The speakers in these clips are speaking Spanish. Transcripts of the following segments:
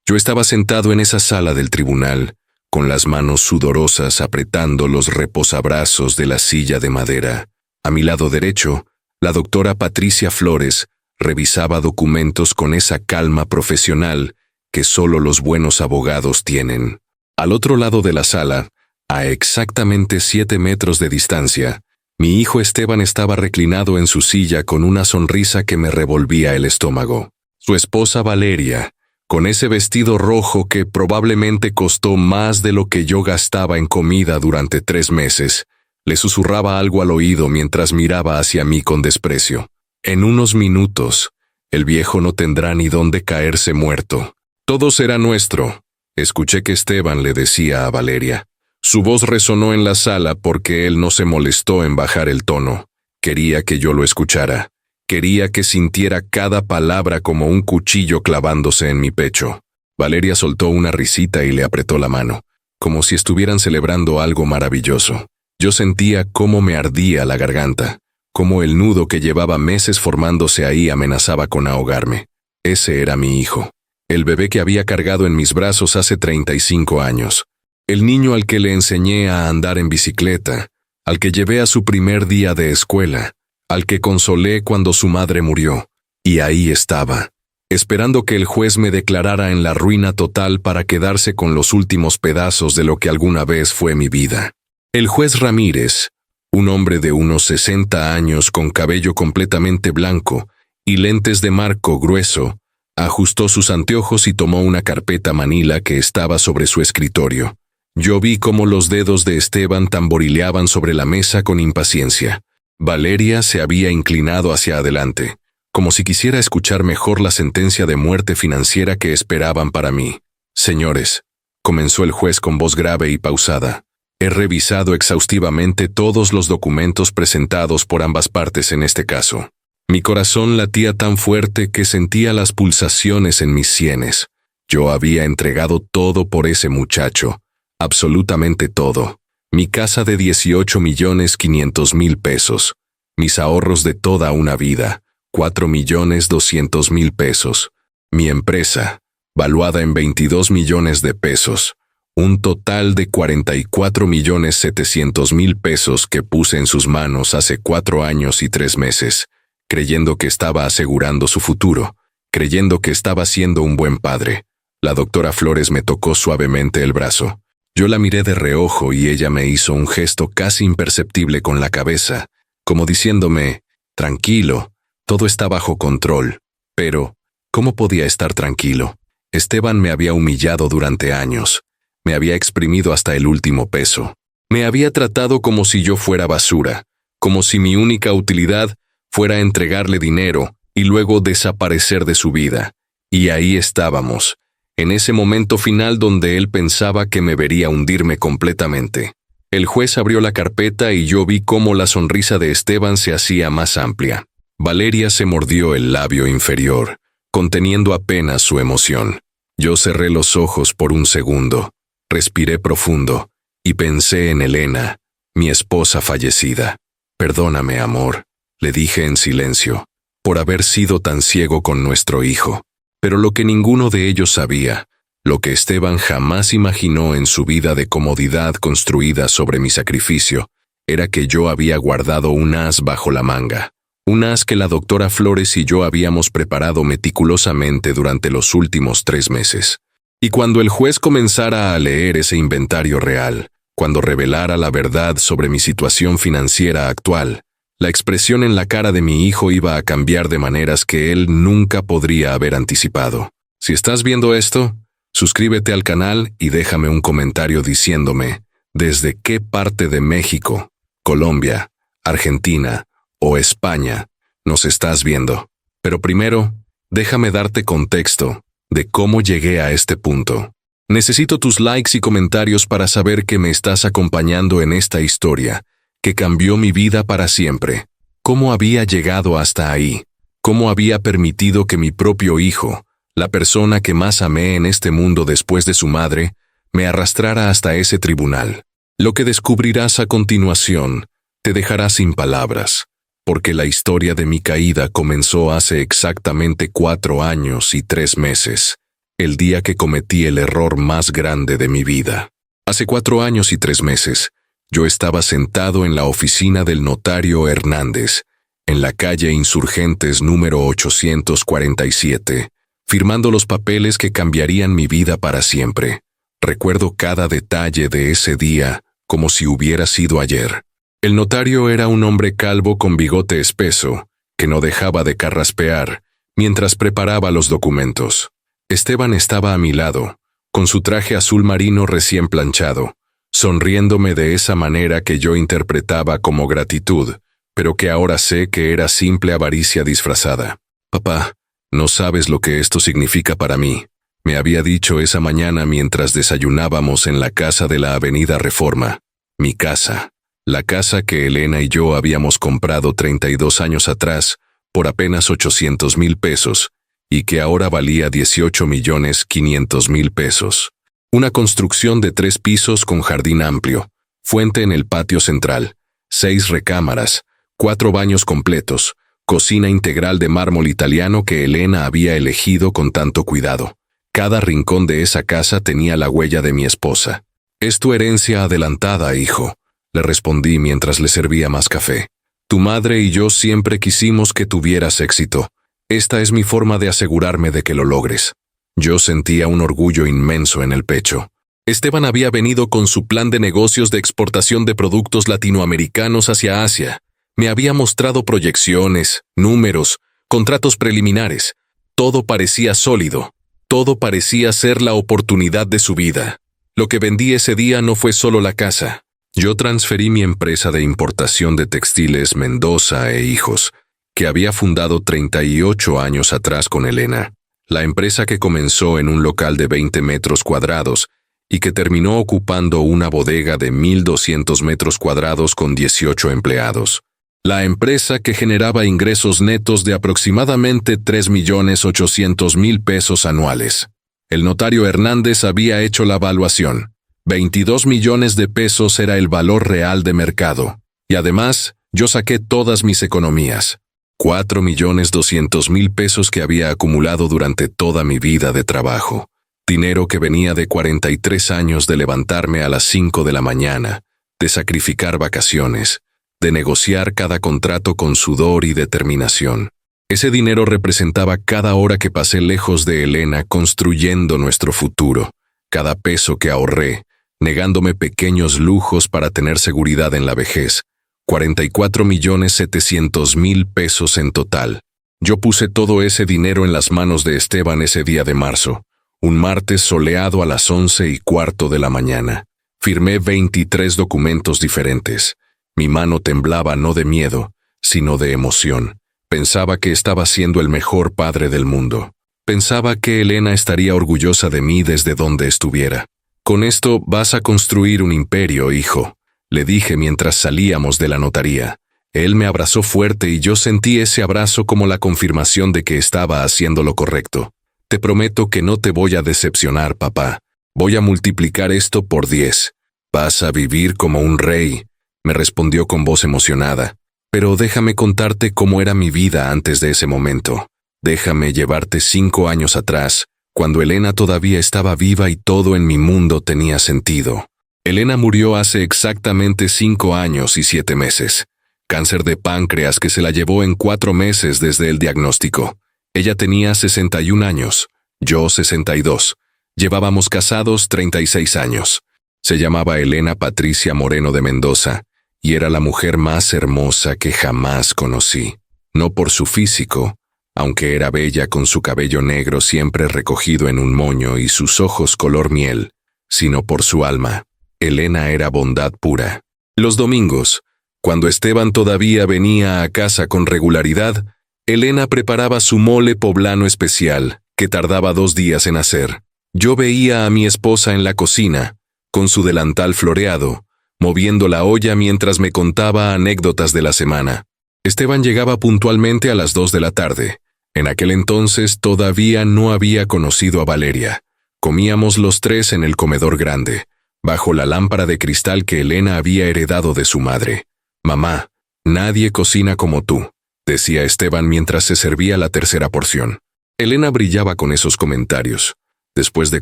Yo estaba sentado en esa sala del tribunal, con las manos sudorosas apretando los reposabrazos de la silla de madera. A mi lado derecho, la doctora Patricia Flores revisaba documentos con esa calma profesional que solo los buenos abogados tienen. Al otro lado de la sala, a exactamente 7 metros de distancia, mi hijo Esteban estaba reclinado en su silla con una sonrisa que me revolvía el estómago. Su esposa Valeria, con ese vestido rojo que probablemente costó más de lo que yo gastaba en comida durante 3 meses, le susurraba algo al oído mientras miraba hacia mí con desprecio. En unos minutos, el viejo no tendrá ni dónde caerse muerto. Todo será nuestro, escuché que Esteban le decía a Valeria. Su voz resonó en la sala porque él no se molestó en bajar el tono. Quería que yo lo escuchara. Quería que sintiera cada palabra como un cuchillo clavándose en mi pecho. Valeria soltó una risita y le apretó la mano, como si estuvieran celebrando algo maravilloso. Yo sentía cómo me ardía la garganta, cómo el nudo que llevaba meses formándose ahí amenazaba con ahogarme. Ese era mi hijo, el bebé que había cargado en mis brazos hace 35 años. El niño al que le enseñé a andar en bicicleta, al que llevé a su primer día de escuela, al que consolé cuando su madre murió. Y ahí estaba, esperando que el juez me declarara en la ruina total para quedarse con los últimos pedazos de lo que alguna vez fue mi vida. El juez Ramírez, un hombre de unos 60 años con cabello completamente blanco y lentes de marco grueso, ajustó sus anteojos y tomó una carpeta manila que estaba sobre su escritorio. Yo vi cómo los dedos de Esteban tamborileaban sobre la mesa con impaciencia. Valeria se había inclinado hacia adelante, como si quisiera escuchar mejor la sentencia de muerte financiera que esperaban para mí. Señores, comenzó el juez con voz grave y pausada, he revisado exhaustivamente todos los documentos presentados por ambas partes en este caso. Mi corazón latía tan fuerte que sentía las pulsaciones en mis sienes. Yo había entregado todo por ese muchacho, absolutamente todo. Mi casa de 18.500.000 pesos, mis ahorros de toda una vida, 4.200.000 pesos, mi empresa, valuada en 22 millones de pesos, un total de 44.700.000 pesos que puse en sus manos hace 4 años y 3 meses, creyendo que estaba asegurando su futuro, creyendo que estaba siendo un buen padre. La doctora Flores me tocó suavemente el brazo. Yo la miré de reojo y ella me hizo un gesto casi imperceptible con la cabeza, como diciéndome, tranquilo, todo está bajo control. Pero, ¿cómo podía estar tranquilo? Esteban me había humillado durante años, me había exprimido hasta el último peso, me había tratado como si yo fuera basura, como si mi única utilidad fuera entregarle dinero y luego desaparecer de su vida. Y ahí estábamos, en ese momento final donde él pensaba que me vería hundirme completamente. El juez abrió la carpeta y yo vi cómo la sonrisa de Esteban se hacía más amplia. Valeria se mordió el labio inferior, conteniendo apenas su emoción. Yo cerré los ojos por un segundo, respiré profundo y pensé en Elena, mi esposa fallecida. Perdóname, amor, le dije en silencio, por haber sido tan ciego con nuestro hijo. Pero lo que ninguno de ellos sabía, lo que Esteban jamás imaginó en su vida de comodidad construida sobre mi sacrificio, era que yo había guardado un as bajo la manga. Un as que la doctora Flores y yo habíamos preparado meticulosamente durante los últimos 3 meses. Y cuando el juez comenzara a leer ese inventario real, cuando revelara la verdad sobre mi situación financiera actual, la expresión en la cara de mi hijo iba a cambiar de maneras que él nunca podría haber anticipado. Si estás viendo esto, suscríbete al canal y déjame un comentario diciéndome desde qué parte de México, Colombia, Argentina o España nos estás viendo. Pero primero, déjame darte contexto de cómo llegué a este punto. Necesito tus likes y comentarios para saber que me estás acompañando en esta historia que cambió mi vida para siempre. ¿Cómo había llegado hasta ahí? ¿Cómo había permitido que mi propio hijo, la persona que más amé en este mundo después de su madre, me arrastrara hasta ese tribunal? Lo que descubrirás a continuación te dejará sin palabras, porque la historia de mi caída comenzó hace exactamente 4 años y 3 meses, el día que cometí el error más grande de mi vida. Hace 4 años y 3 meses, yo estaba sentado en la oficina del notario Hernández, en la calle Insurgentes número 847, firmando los papeles que cambiarían mi vida para siempre. Recuerdo cada detalle de ese día como si hubiera sido ayer. El notario era un hombre calvo con bigote espeso, que no dejaba de carraspear mientras preparaba los documentos. Esteban estaba a mi lado, con su traje azul marino recién planchado, sonriéndome de esa manera que yo interpretaba como gratitud, pero que ahora sé que era simple avaricia disfrazada. «Papá, no sabes lo que esto significa para mí», me había dicho esa mañana mientras desayunábamos en la casa de la Avenida Reforma. Mi casa. La casa que Elena y yo habíamos comprado 32 años atrás por apenas 800,000 pesos y que ahora valía 18,500,000 pesos. Una construcción de 3 pisos con jardín amplio, fuente en el patio central, 6 recámaras, 4 baños completos, cocina integral de mármol italiano que Elena había elegido con tanto cuidado. Cada rincón de esa casa tenía la huella de mi esposa. «Es tu herencia adelantada, hijo», le respondí mientras le servía más café. «Tu madre y yo siempre quisimos que tuvieras éxito. Esta es mi forma de asegurarme de que lo logres». Yo sentía un orgullo inmenso en el pecho. Esteban había venido con su plan de negocios de exportación de productos latinoamericanos hacia Asia. Me había mostrado proyecciones, números, contratos preliminares. Todo parecía sólido. Todo parecía ser la oportunidad de su vida. Lo que vendí ese día no fue solo la casa. Yo transferí mi empresa de importación de textiles Mendoza e Hijos, que había fundado 38 años atrás con Elena. La empresa que comenzó en un local de 20 metros cuadrados y que terminó ocupando una bodega de 1,200 metros cuadrados con 18 empleados. La empresa que generaba ingresos netos de aproximadamente 3,800,000 pesos anuales. El notario Hernández había hecho la evaluación. 22 millones de pesos era el valor real de mercado. Y además, yo saqué todas mis economías. 4,200,000 pesos que había acumulado durante toda mi vida de trabajo. Dinero que venía de 43 años de levantarme a las 5 de la mañana, de sacrificar vacaciones, de negociar cada contrato con sudor y determinación. Ese dinero representaba cada hora que pasé lejos de Elena construyendo nuestro futuro, cada peso que ahorré, negándome pequeños lujos para tener seguridad en la vejez. 44,700,000 pesos en total. Yo puse todo ese dinero en las manos de Esteban ese día de marzo, un martes soleado a las 11:15 de la mañana. Firmé 23 documentos diferentes. Mi mano temblaba no de miedo, sino de emoción. Pensaba que estaba siendo el mejor padre del mundo. Pensaba que Elena estaría orgullosa de mí desde donde estuviera. «Con esto vas a construir un imperio, hijo», le dije mientras salíamos de la notaría. Él me abrazó fuerte y yo sentí ese abrazo como la confirmación de que estaba haciendo lo correcto. «Te prometo que no te voy a decepcionar, papá. Voy a multiplicar esto por 10. Vas a vivir como un rey», me respondió con voz emocionada. «Pero déjame contarte cómo era mi vida antes de ese momento. Déjame llevarte 5 años atrás, cuando Elena todavía estaba viva y todo en mi mundo tenía sentido. Elena murió hace exactamente 5 años y 7 meses. Cáncer de páncreas que se la llevó en 4 meses desde el diagnóstico. Ella tenía 61 años, yo 62. Llevábamos casados 36 años. Se llamaba Elena Patricia Moreno de Mendoza, y era la mujer más hermosa que jamás conocí. No por su físico, aunque era bella con su cabello negro siempre recogido en un moño y sus ojos color miel, sino por su alma. Elena era bondad pura. Los domingos, cuando Esteban todavía venía a casa con regularidad, Elena preparaba su mole poblano especial, que tardaba 2 días en hacer. Yo veía a mi esposa en la cocina, con su delantal floreado, moviendo la olla mientras me contaba anécdotas de la semana. Esteban llegaba puntualmente a las 2 de la tarde. En aquel entonces todavía no había conocido a Valeria. Comíamos los 3 en el comedor grande, bajo la lámpara de cristal que Elena había heredado de su madre. «Mamá, nadie cocina como tú», decía Esteban mientras se servía la tercera porción. Elena brillaba con esos comentarios. Después de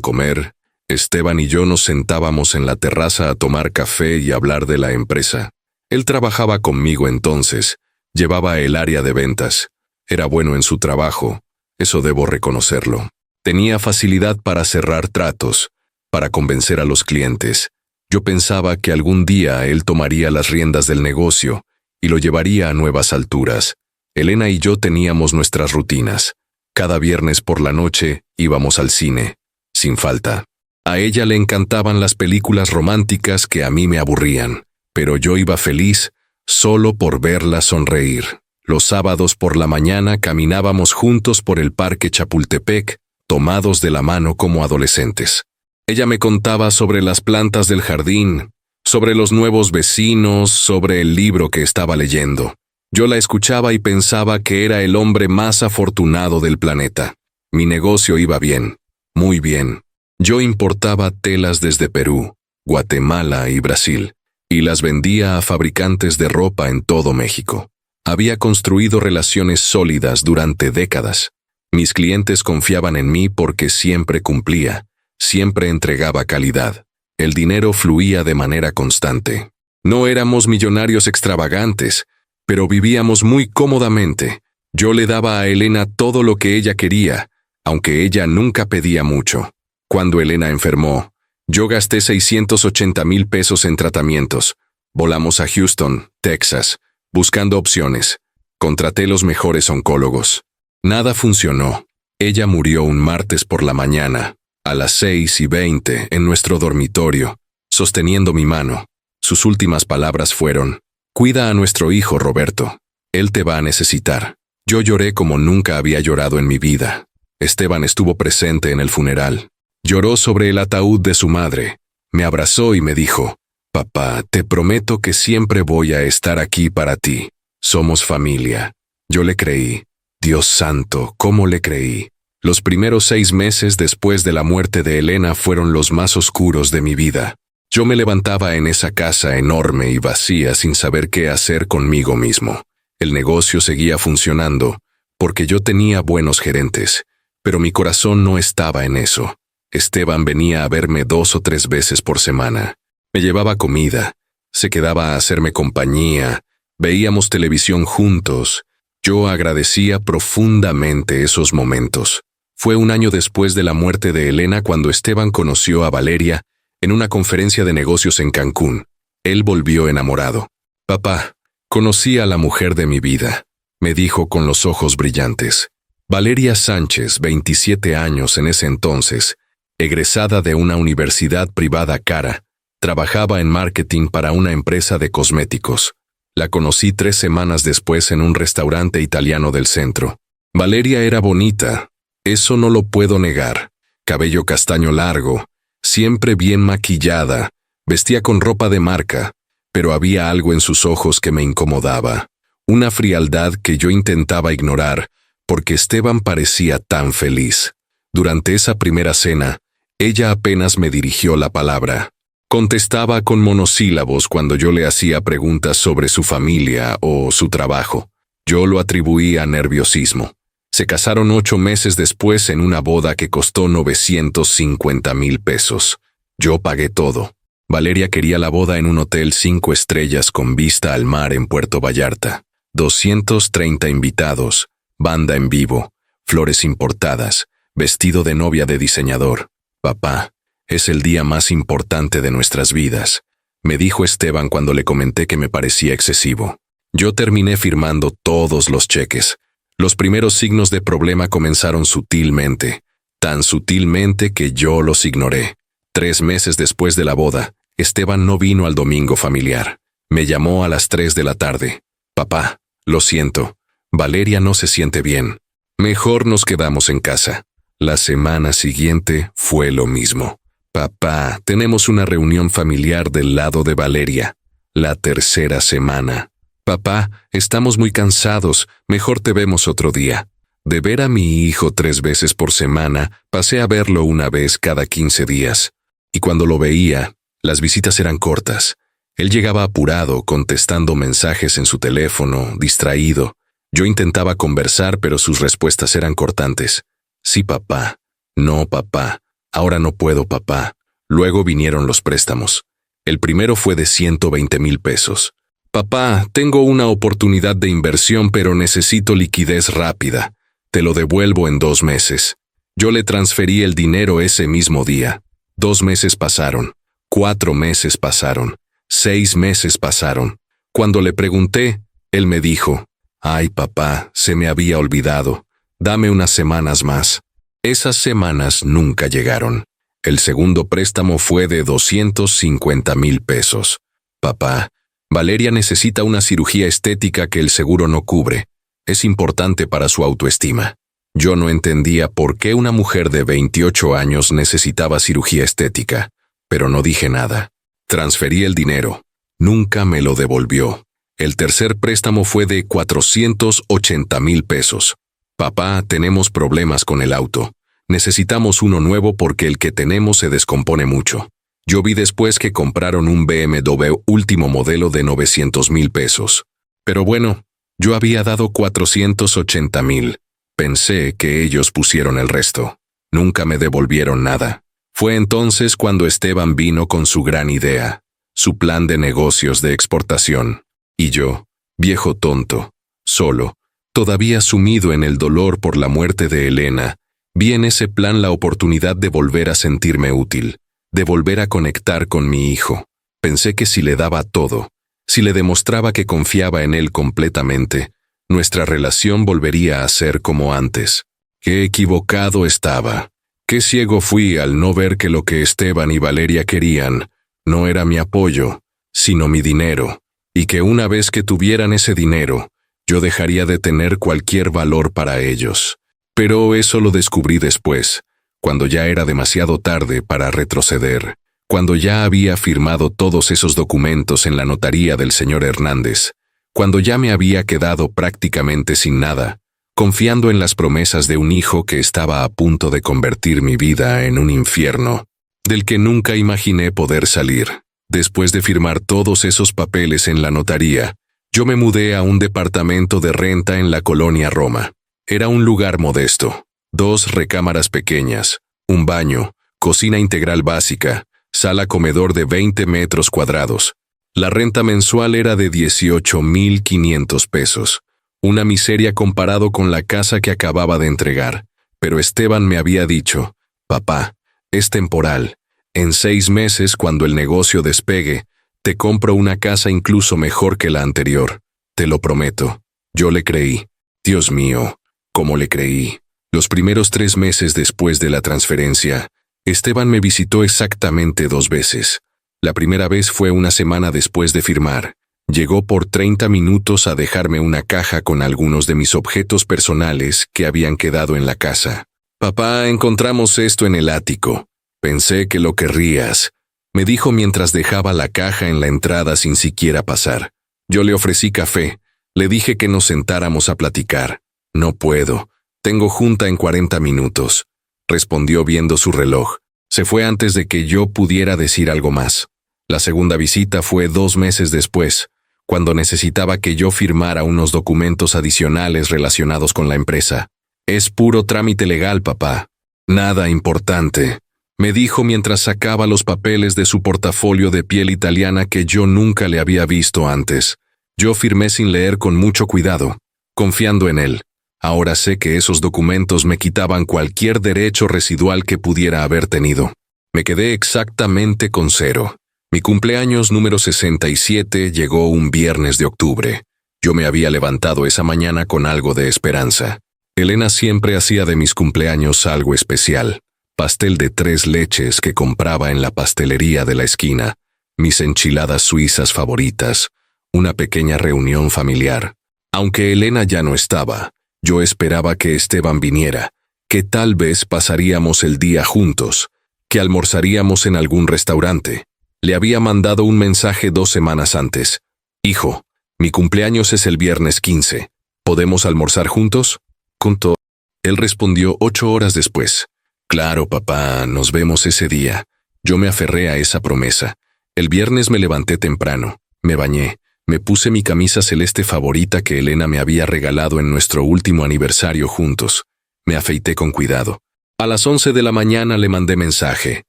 comer, Esteban y yo nos sentábamos en la terraza a tomar café y hablar de la empresa. Él trabajaba conmigo entonces, llevaba el área de ventas. Era bueno en su trabajo, eso debo reconocerlo. Tenía facilidad para cerrar tratos, para convencer a los clientes. Yo pensaba que algún día él tomaría las riendas del negocio y lo llevaría a nuevas alturas. Elena y yo teníamos nuestras rutinas. Cada viernes por la noche íbamos al cine, sin falta. A ella le encantaban las películas románticas que a mí me aburrían, pero yo iba feliz solo por verla sonreír. Los sábados por la mañana caminábamos juntos por el Parque Chapultepec, tomados de la mano como adolescentes. Ella me contaba sobre las plantas del jardín, sobre los nuevos vecinos, sobre el libro que estaba leyendo. Yo la escuchaba y pensaba que era el hombre más afortunado del planeta. Mi negocio iba bien, muy bien. Yo importaba telas desde Perú, Guatemala y Brasil, y las vendía a fabricantes de ropa en todo México. Había construido relaciones sólidas durante décadas. Mis clientes confiaban en mí porque siempre cumplía, siempre entregaba calidad. El dinero fluía de manera constante. No éramos millonarios extravagantes, pero vivíamos muy cómodamente. Yo le daba a Elena todo lo que ella quería, aunque ella nunca pedía mucho. Cuando Elena enfermó, yo gasté 680,000 pesos en tratamientos. Volamos a Houston, Texas, buscando opciones. Contraté los mejores oncólogos. Nada funcionó. Ella murió un martes por la mañana, a las 6:20, en nuestro dormitorio, sosteniendo mi mano. Sus últimas palabras fueron: «Cuida a nuestro hijo, Roberto. Él te va a necesitar». Yo lloré como nunca había llorado en mi vida. Esteban estuvo presente en el funeral. Lloró sobre el ataúd de su madre. Me abrazó y me dijo: «Papá, te prometo que siempre voy a estar aquí para ti. Somos familia». Yo le creí. Dios santo, ¿cómo le creí? Los primeros 6 meses después de la muerte de Elena fueron los más oscuros de mi vida. Yo me levantaba en esa casa enorme y vacía sin saber qué hacer conmigo mismo. El negocio seguía funcionando, porque yo tenía buenos gerentes, pero mi corazón no estaba en eso. Esteban venía a verme 2 o 3 veces por semana. Me llevaba comida, se quedaba a hacerme compañía, veíamos televisión juntos. Yo agradecía profundamente esos momentos. Fue un año después de la muerte de Elena cuando Esteban conoció a Valeria en una conferencia de negocios en Cancún. Él volvió enamorado. «Papá, conocí a la mujer de mi vida», me dijo con los ojos brillantes. Valeria Sánchez, 27 años en ese entonces, egresada de una universidad privada cara, trabajaba en marketing para una empresa de cosméticos. La conocí 3 semanas después en un restaurante italiano del centro. Valeria era bonita, eso no lo puedo negar. Cabello castaño largo, siempre bien maquillada, vestía con ropa de marca, pero había algo en sus ojos que me incomodaba. Una frialdad que yo intentaba ignorar, porque Esteban parecía tan feliz. Durante esa primera cena, ella apenas me dirigió la palabra. Contestaba con monosílabos cuando yo le hacía preguntas sobre su familia o su trabajo. Yo lo atribuía a nerviosismo. Se casaron 8 meses después en una boda que costó 950,000 pesos. Yo pagué todo. Valeria quería la boda en un hotel 5 estrellas con vista al mar en Puerto Vallarta. 230 invitados, banda en vivo, flores importadas, vestido de novia de diseñador. «Papá, es el día más importante de nuestras vidas», me dijo Esteban cuando le comenté que me parecía excesivo. Yo terminé firmando todos los cheques. Los primeros signos de problema comenzaron sutilmente, tan sutilmente que yo los ignoré. 3 meses después de la boda, Esteban no vino al domingo familiar. Me llamó a las 3 de la tarde. «Papá, lo siento, Valeria no se siente bien. Mejor nos quedamos en casa». La semana siguiente fue lo mismo. «Papá, tenemos una reunión familiar del lado de Valeria. La 3ª semana. Papá, estamos muy cansados, mejor te vemos otro día». De ver a mi hijo 3 veces por semana, pasé a verlo una vez cada 15 días. Y cuando lo veía, las visitas eran cortas. Él llegaba apurado, contestando mensajes en su teléfono, distraído. Yo intentaba conversar, pero sus respuestas eran cortantes. «Sí, papá. No, papá. Ahora no puedo, papá. Luego vinieron los préstamos. El primero fue de 120,000 pesos. Papá, tengo una oportunidad de inversión, pero necesito liquidez rápida. Te lo devuelvo en 2 meses. Yo le transferí el dinero ese mismo día. 2 meses pasaron. 4 meses pasaron. 6 meses pasaron. Cuando le pregunté, él me dijo: «Ay, papá, se me había olvidado. Dame unas semanas más». Esas semanas nunca llegaron. El segundo préstamo fue de 250,000 pesos. Papá, Valeria necesita una cirugía estética que el seguro no cubre. Es importante para su autoestima. Yo no entendía por qué una mujer de 28 años necesitaba cirugía estética, pero no dije nada. Transferí el dinero. Nunca me lo devolvió. El tercer préstamo fue de 480,000 pesos. Papá, tenemos problemas con el auto. Necesitamos uno nuevo porque el que tenemos se descompone mucho. Yo vi después que compraron un BMW último modelo de 900,000 pesos. Pero bueno, yo había dado 480,000. Pensé que ellos pusieron el resto. Nunca me devolvieron nada. Fue entonces cuando Esteban vino con su gran idea, su plan de negocios de exportación. Y yo, viejo tonto, solo, todavía sumido en el dolor por la muerte de Elena, vi en ese plan la oportunidad de volver a sentirme útil, de volver a conectar con mi hijo. Pensé que si le daba todo, si le demostraba que confiaba en él completamente, nuestra relación volvería a ser como antes. Qué equivocado estaba. Qué ciego fui al no ver que lo que Esteban y Valeria querían no era mi apoyo, sino mi dinero, y que una vez que tuvieran ese dinero, yo dejaría de tener cualquier valor para ellos. Pero eso lo descubrí después, cuando ya era demasiado tarde para retroceder, cuando ya había firmado todos esos documentos en la notaría del señor Hernández, cuando ya me había quedado prácticamente sin nada, confiando en las promesas de un hijo que estaba a punto de convertir mi vida en un infierno, del que nunca imaginé poder salir. Después de firmar todos esos papeles en la notaría, yo me mudé a un departamento de renta en la colonia Roma. Era un lugar modesto, 2 recámaras pequeñas, un baño, cocina integral básica, sala comedor de 20 metros cuadrados. La renta mensual era de 18,500 pesos, una miseria comparado con la casa que acababa de entregar, pero Esteban me había dicho: «Papá, es temporal. En 6 meses, cuando el negocio despegue, te compro una casa incluso mejor que la anterior. Te lo prometo». Yo le creí. Dios mío, ¿cómo le creí? Los primeros 3 meses después de la transferencia, Esteban me visitó exactamente 2 veces. La primera vez fue una semana después de firmar. Llegó por 30 minutos a dejarme una caja con algunos de mis objetos personales que habían quedado en la casa. «Papá, encontramos esto en el ático. Pensé que lo querrías», me dijo mientras dejaba la caja en la entrada sin siquiera pasar. Yo le ofrecí café. Le dije que nos sentáramos a platicar. «No puedo. Tengo junta en 40 minutos», respondió viendo su reloj. Se fue antes de que yo pudiera decir algo más. La segunda visita fue 2 meses después, cuando necesitaba que yo firmara unos documentos adicionales relacionados con la empresa. «Es puro trámite legal, papá. Nada importante», me dijo mientras sacaba los papeles de su portafolio de piel italiana que yo nunca le había visto antes. Yo firmé sin leer, con mucho cuidado, confiando en él. Ahora sé que esos documentos me quitaban cualquier derecho residual que pudiera haber tenido. Me quedé exactamente con 0. Mi cumpleaños número 67 llegó un viernes de octubre. Yo me había levantado esa mañana con algo de esperanza. Elena siempre hacía de mis cumpleaños algo especial. Pastel de 3 leches que compraba en la pastelería de la esquina, mis enchiladas suizas favoritas, una pequeña reunión familiar. Aunque Elena ya no estaba, yo esperaba que Esteban viniera, que tal vez pasaríamos el día juntos, que almorzaríamos en algún restaurante. Le había mandado un mensaje 2 semanas antes. «Hijo, mi cumpleaños es el viernes 15. ¿Podemos almorzar juntos?» Contó. Él respondió 8 horas después. «Claro, papá, nos vemos ese día». Yo me aferré a esa promesa. El viernes me levanté temprano, me bañé, me puse mi camisa celeste favorita que Elena me había regalado en nuestro último aniversario juntos. Me afeité con cuidado. A las 11 de la mañana le mandé mensaje.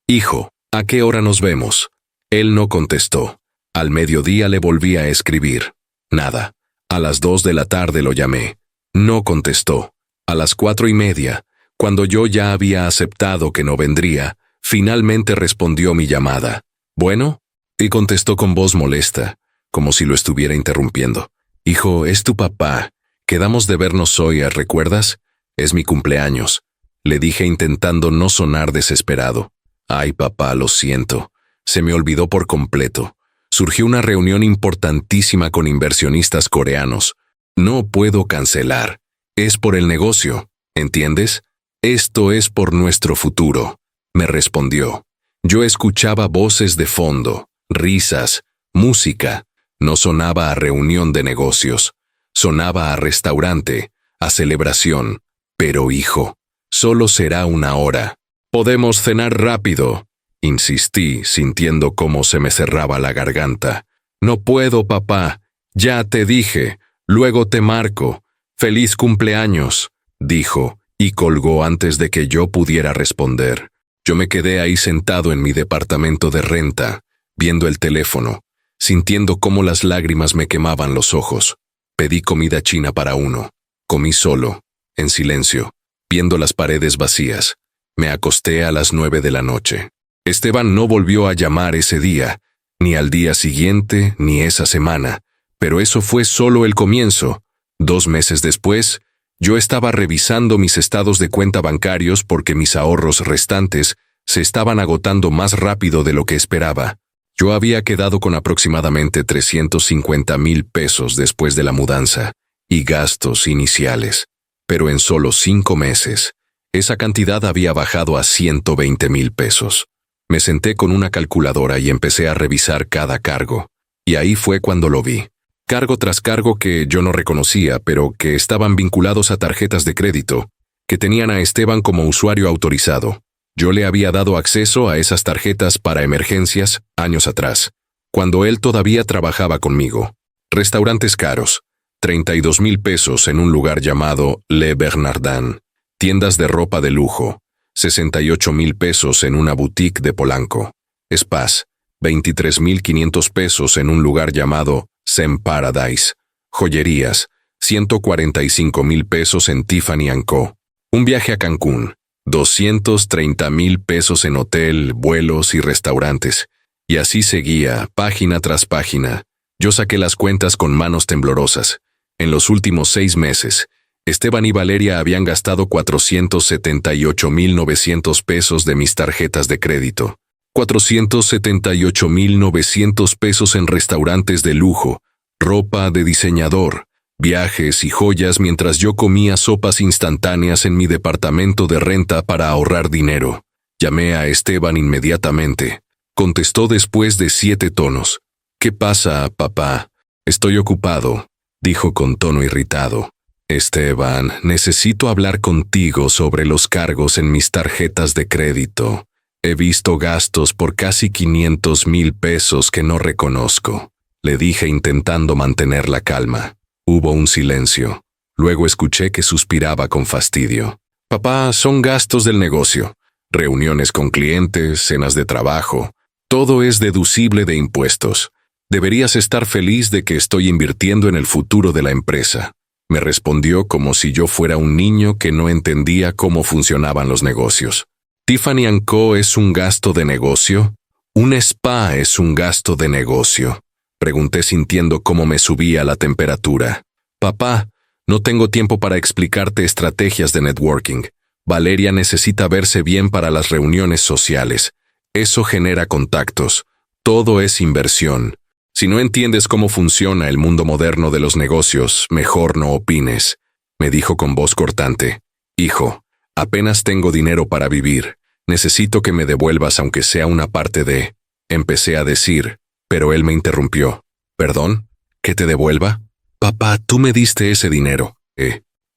Hijo, ¿a qué hora nos vemos? Él no contestó. Al mediodía le volví a escribir. Nada. A las 2 de la tarde lo llamé. No contestó. A las 4:30, cuando yo ya había aceptado que no vendría, finalmente respondió mi llamada. ¿Bueno? Y contestó con voz molesta, como si lo estuviera interrumpiendo. Hijo, es tu papá. Quedamos de vernos hoy, ¿recuerdas? Es mi cumpleaños. Le dije intentando no sonar desesperado. Ay, papá, lo siento. Se me olvidó por completo. Surgió una reunión importantísima con inversionistas coreanos. No puedo cancelar. Es por el negocio, ¿entiendes? Esto es por nuestro futuro, me respondió. Yo escuchaba voces de fondo, risas, música. No sonaba a reunión de negocios. Sonaba a restaurante, a celebración. Pero, hijo, solo será una hora. Podemos cenar rápido, insistí, sintiendo cómo se me cerraba la garganta. No puedo, papá. Ya te dije. Luego te marco. Feliz cumpleaños, dijo, y colgó antes de que yo pudiera responder. Yo me quedé ahí sentado en mi departamento de renta, viendo el teléfono, sintiendo cómo las lágrimas me quemaban los ojos. Pedí comida china para uno. Comí solo, en silencio, viendo las paredes vacías. Me acosté a las 9 de la noche. Esteban no volvió a llamar ese día, ni al día siguiente, ni esa semana, pero eso fue solo el comienzo. 2 meses después, yo estaba revisando mis estados de cuenta bancarios porque mis ahorros restantes se estaban agotando más rápido de lo que esperaba. Yo había quedado con aproximadamente 350,000 pesos después de la mudanza y gastos iniciales, pero en solo 5 meses, esa cantidad había bajado a 120,000 pesos. Me senté con una calculadora y empecé a revisar cada cargo, y ahí fue cuando lo vi. Cargo tras cargo que yo no reconocía, pero que estaban vinculados a tarjetas de crédito, que tenían a Esteban como usuario autorizado. Yo le había dado acceso a esas tarjetas para emergencias años atrás, cuando él todavía trabajaba conmigo. Restaurantes caros, 32,000 pesos en un lugar llamado Le Bernardin. Tiendas de ropa de lujo, 68,000 pesos en una boutique de Polanco. Spas, 23,500 pesos en un lugar llamado Zen Paradise. Joyerías, 145,000 pesos en Tiffany & Co. Un viaje a Cancún, 230,000 pesos en hotel, vuelos y restaurantes. Y así seguía, página tras página. Yo saqué las cuentas con manos temblorosas. En los últimos 6 meses, Esteban y Valeria habían gastado 478,900 pesos de mis tarjetas de crédito. 478,900 pesos en restaurantes de lujo, ropa de diseñador, viajes y joyas mientras yo comía sopas instantáneas en mi departamento de renta para ahorrar dinero. Llamé a Esteban inmediatamente. Contestó después de 7 tonos. ¿Qué pasa, papá? Estoy ocupado, dijo con tono irritado. Esteban, necesito hablar contigo sobre los cargos en mis tarjetas de crédito. He visto gastos por casi 500,000 pesos que no reconozco, le dije intentando mantener la calma. Hubo un silencio. Luego escuché que suspiraba con fastidio. Papá, son gastos del negocio. Reuniones con clientes, cenas de trabajo. Todo es deducible de impuestos. Deberías estar feliz de que estoy invirtiendo en el futuro de la empresa. Me respondió como si yo fuera un niño que no entendía cómo funcionaban los negocios. ¿Tiffany & Co. es un gasto de negocio? ¿Un spa es un gasto de negocio? Pregunté sintiendo cómo me subía la temperatura. Papá, no tengo tiempo para explicarte estrategias de networking. Valeria necesita verse bien para las reuniones sociales. Eso genera contactos. Todo es inversión. Si no entiendes cómo funciona el mundo moderno de los negocios, mejor no opines, me dijo con voz cortante. Hijo, apenas tengo dinero para vivir. Necesito que me devuelvas aunque sea una parte de... Empecé a decir, pero él me interrumpió. ¿Perdón? ¿Que te devuelva? Papá, tú me diste ese dinero.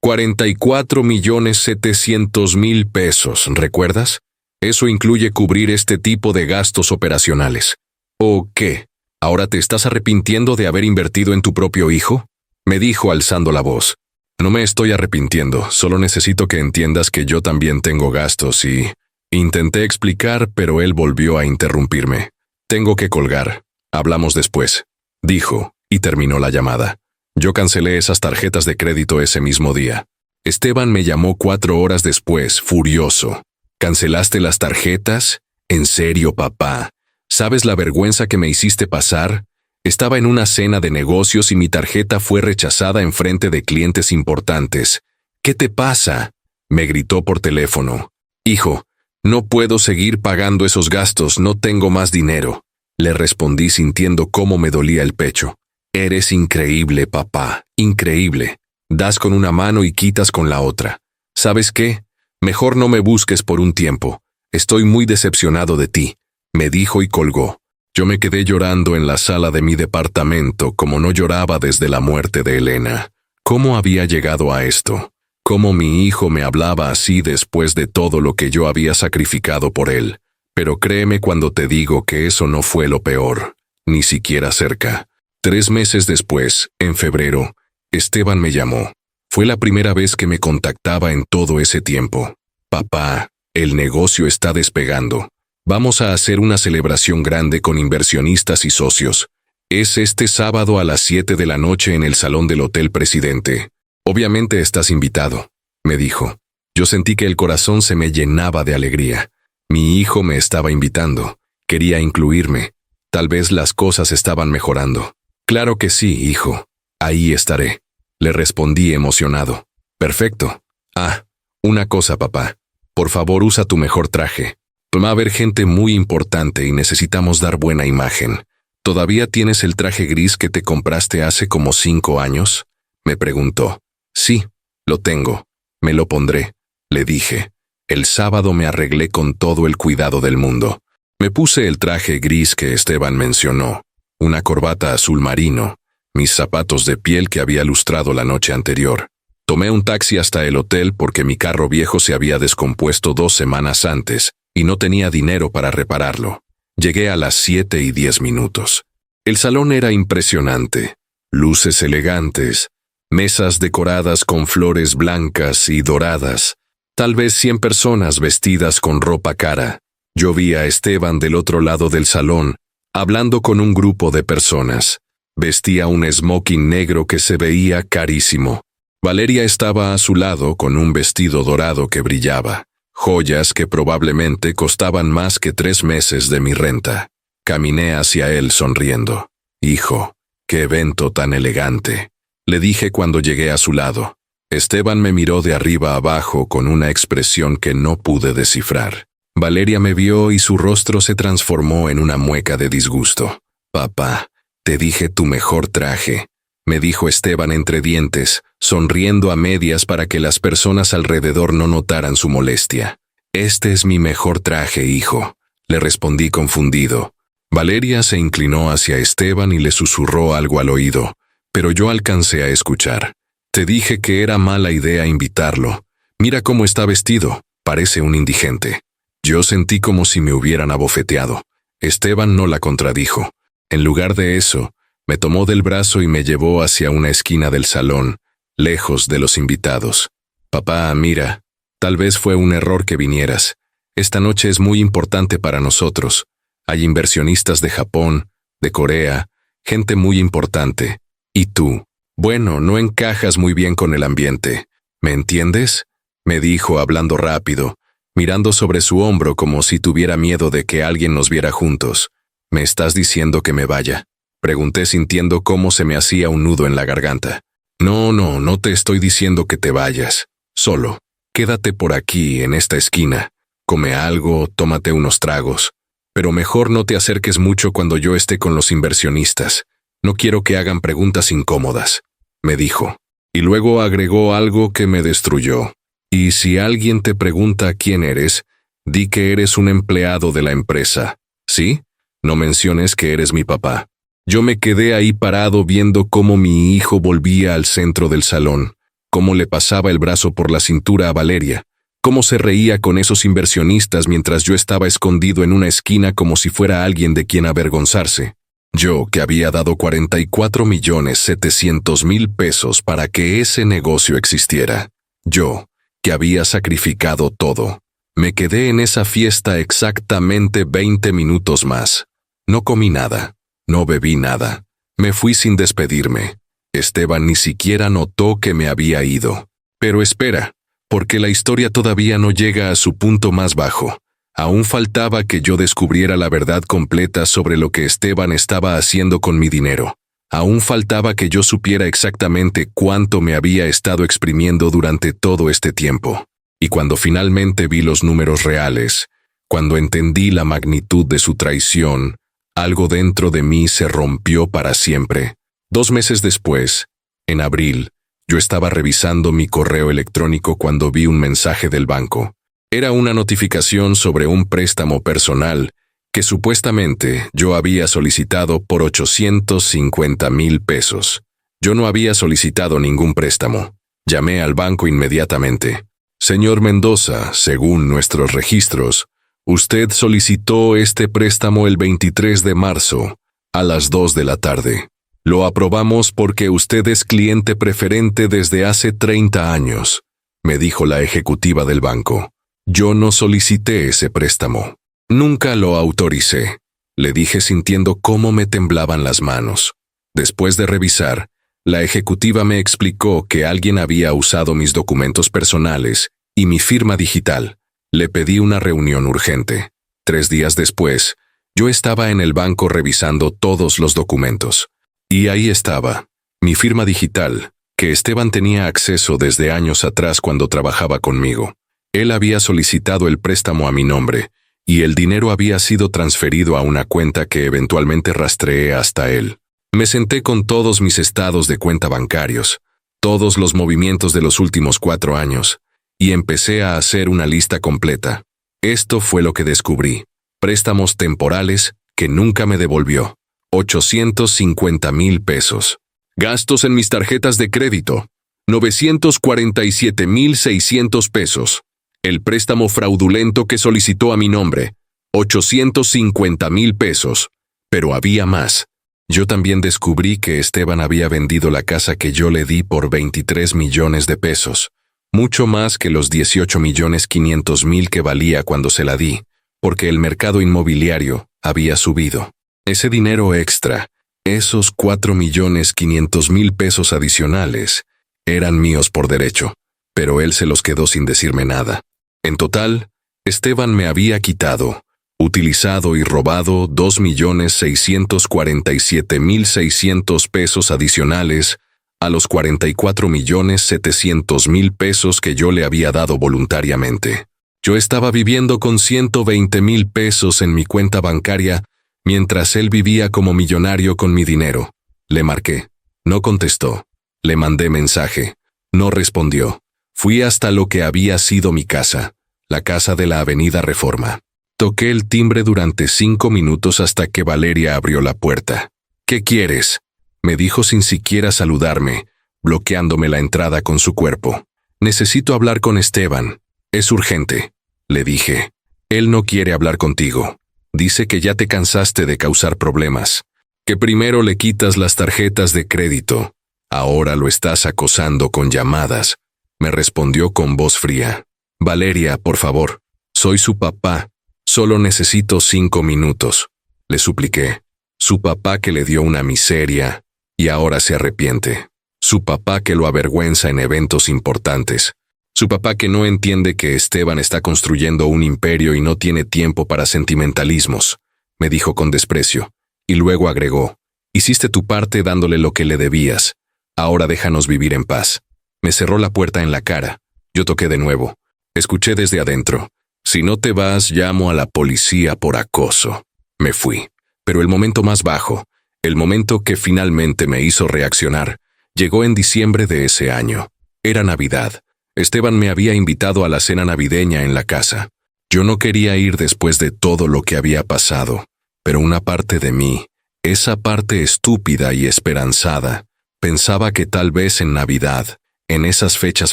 44,700,000 pesos, ¿recuerdas? Eso incluye cubrir este tipo de gastos operacionales. ¿O qué? ¿Ahora te estás arrepintiendo de haber invertido en tu propio hijo? Me dijo alzando la voz. No me estoy arrepintiendo, solo necesito que entiendas que yo también tengo gastos y... Intenté explicar, pero él volvió a interrumpirme. Tengo que colgar. Hablamos después, dijo, y terminó la llamada. Yo cancelé esas tarjetas de crédito ese mismo día. Esteban me llamó 4 horas después, furioso. ¿Cancelaste las tarjetas? ¿En serio, papá? ¿Sabes la vergüenza que me hiciste pasar? Estaba en una cena de negocios y mi tarjeta fue rechazada en frente de clientes importantes. ¿Qué te pasa?, me gritó por teléfono. Hijo, no puedo seguir pagando esos gastos, no tengo más dinero. Le respondí sintiendo cómo me dolía el pecho. Eres increíble, papá, increíble. Das con una mano y quitas con la otra. ¿Sabes qué? Mejor no me busques por un tiempo. Estoy muy decepcionado de ti, me dijo y colgó. Yo me quedé llorando en la sala de mi departamento como no lloraba desde la muerte de Elena. ¿Cómo había llegado a esto? ¿Cómo mi hijo me hablaba así después de todo lo que yo había sacrificado por él? Pero créeme cuando te digo que eso no fue lo peor, ni siquiera cerca. 3 meses después, en febrero, Esteban me llamó. Fue la primera vez que me contactaba en todo ese tiempo. Papá, el negocio está despegando. Vamos a hacer una celebración grande con inversionistas y socios. Es este sábado a las 7 de la noche en el salón del Hotel Presidente. Obviamente estás invitado, me dijo. Yo sentí que el corazón se me llenaba de alegría. Mi hijo me estaba invitando. Quería incluirme. Tal vez las cosas estaban mejorando. Claro que sí, hijo. Ahí estaré. Le respondí emocionado. Perfecto. Ah, una cosa, papá. Por favor, usa tu mejor traje. Va a haber gente muy importante y necesitamos dar buena imagen. ¿Todavía tienes el traje gris que te compraste hace como 5 años? Me preguntó. Sí, lo tengo. Me lo pondré, le dije. El sábado me arreglé con todo el cuidado del mundo. Me puse el traje gris que Esteban mencionó, una corbata azul marino, mis zapatos de piel que había lustrado la noche anterior. Tomé un taxi hasta el hotel porque mi carro viejo se había descompuesto 2 semanas antes y no tenía dinero para repararlo. Llegué a las 7:10. El salón era impresionante. Luces elegantes, mesas decoradas con flores blancas y doradas, tal vez 100 personas vestidas con ropa cara. Yo vi a Esteban del otro lado del salón, hablando con un grupo de personas. Vestía un smoking negro que se veía carísimo. Valeria estaba a su lado con un vestido dorado que brillaba, joyas que probablemente costaban más que 3 meses de mi renta. Caminé hacia él sonriendo. Hijo, qué evento tan elegante, le dije cuando llegué a su lado. Esteban me miró de arriba a abajo con una expresión que no pude descifrar. Valeria me vio y su rostro se transformó en una mueca de disgusto. Papá, te dije tu mejor traje, me dijo Esteban entre dientes, sonriendo a medias para que las personas alrededor no notaran su molestia. Este es mi mejor traje, hijo, le respondí confundido. Valeria se inclinó hacia Esteban y le susurró algo al oído, pero yo alcancé a escuchar. Te dije que era mala idea invitarlo. Mira cómo está vestido, parece un indigente. Yo sentí como si me hubieran abofeteado. Esteban no la contradijo. En lugar de eso, me tomó del brazo y me llevó hacia una esquina del salón, lejos de los invitados. Papá, mira, tal vez fue un error que vinieras. Esta noche es muy importante para nosotros. Hay inversionistas de Japón, de Corea, gente muy importante. ¿Y tú? Bueno, no encajas muy bien con el ambiente. ¿Me entiendes?, me dijo hablando rápido, mirando sobre su hombro como si tuviera miedo de que alguien nos viera juntos. ¿Me estás diciendo que me vaya?, pregunté sintiendo cómo se me hacía un nudo en la garganta. No te estoy diciendo que te vayas. Solo, quédate por aquí, en esta esquina. Come algo, tómate unos tragos. Pero mejor no te acerques mucho cuando yo esté con los inversionistas. No quiero que hagan preguntas incómodas, me dijo. Y luego agregó algo que me destruyó. Y si alguien te pregunta quién eres, di que eres un empleado de la empresa. ¿Sí? No menciones que eres mi papá. Yo me quedé ahí parado viendo cómo mi hijo volvía al centro del salón, cómo le pasaba el brazo por la cintura a Valeria, cómo se reía con esos inversionistas mientras yo estaba escondido en una esquina como si fuera alguien de quien avergonzarse. Yo, que había dado 44.700.000 pesos para que ese negocio existiera. Yo, que había sacrificado todo. Me quedé en esa fiesta exactamente 20 minutos más. No comí nada. No bebí nada. Me fui sin despedirme. Esteban ni siquiera notó que me había ido. Pero espera, porque la historia todavía no llega a su punto más bajo. Aún faltaba que yo descubriera la verdad completa sobre lo que Esteban estaba haciendo con mi dinero. Aún faltaba que yo supiera exactamente cuánto me había estado exprimiendo durante todo este tiempo. Y cuando finalmente vi los números reales, cuando entendí la magnitud de su traición, algo dentro de mí se rompió para siempre. 2 meses después, en abril, yo estaba revisando mi correo electrónico cuando vi un mensaje del banco. Era una notificación sobre un préstamo personal que supuestamente yo había solicitado por 850.000 pesos. Yo no había solicitado ningún préstamo. Llamé al banco inmediatamente. Señor Mendoza, según nuestros registros, usted solicitó este préstamo el 23 de marzo, a las 2 de la tarde. Lo aprobamos porque usted es cliente preferente desde hace 30 años, me dijo la ejecutiva del banco. Yo no solicité ese préstamo. Nunca lo autoricé, le dije sintiendo cómo me temblaban las manos. Después de revisar, la ejecutiva me explicó que alguien había usado mis documentos personales y mi firma digital. Le pedí una reunión urgente. 3 días después, yo estaba en el banco revisando todos los documentos. Y ahí estaba, mi firma digital, que Esteban tenía acceso desde años atrás cuando trabajaba conmigo. Él había solicitado el préstamo a mi nombre, y el dinero había sido transferido a una cuenta que eventualmente rastreé hasta él. Me senté con todos mis estados de cuenta bancarios, todos los movimientos de los últimos 4 años, y empecé a hacer una lista completa. Esto fue lo que descubrí. Préstamos temporales que nunca me devolvió. 850.000 pesos. Gastos en mis tarjetas de crédito. 947.600 pesos. El préstamo fraudulento que solicitó a mi nombre. 850.000 pesos. Pero había más. Yo también descubrí que Esteban había vendido la casa que yo le di por 23 millones de pesos. Mucho más que los 18.500.000 que valía cuando se la di, porque el mercado inmobiliario había subido. Ese dinero extra, esos 4.500.000 pesos adicionales, eran míos por derecho, pero él se los quedó sin decirme nada. En total, Esteban me había quitado, utilizado y robado 2.647.600 pesos adicionales a los 44.700.000 pesos que yo le había dado voluntariamente. Yo estaba viviendo con 120.000 pesos en mi cuenta bancaria, mientras él vivía como millonario con mi dinero. Le marqué. No contestó. Le mandé mensaje. No respondió. Fui hasta lo que había sido mi casa, la casa de la Avenida Reforma. Toqué el timbre durante 5 minutos hasta que Valeria abrió la puerta. ¿Qué quieres?, me dijo sin siquiera saludarme, bloqueándome la entrada con su cuerpo. Necesito hablar con Esteban. Es urgente, le dije. Él no quiere hablar contigo. Dice que ya te cansaste de causar problemas, que primero le quitas las tarjetas de crédito. Ahora lo estás acosando con llamadas, me respondió con voz fría. Valeria, por favor. Soy su papá. Solo necesito 5 minutos, le supliqué. Su papá que le dio una miseria y ahora se arrepiente. Su papá que lo avergüenza en eventos importantes. Su papá que no entiende que Esteban está construyendo un imperio y no tiene tiempo para sentimentalismos, me dijo con desprecio. Y luego agregó, hiciste tu parte dándole lo que le debías. Ahora déjanos vivir en paz. Me cerró la puerta en la cara. Yo toqué de nuevo. Escuché desde adentro. Si no te vas, llamo a la policía por acoso. Me fui. Pero el momento más bajo, el momento que finalmente me hizo reaccionar, llegó en diciembre de ese año. Era Navidad. Esteban me había invitado a la cena navideña en la casa. Yo no quería ir después de todo lo que había pasado, pero una parte de mí, esa parte estúpida y esperanzada, pensaba que tal vez en Navidad, en esas fechas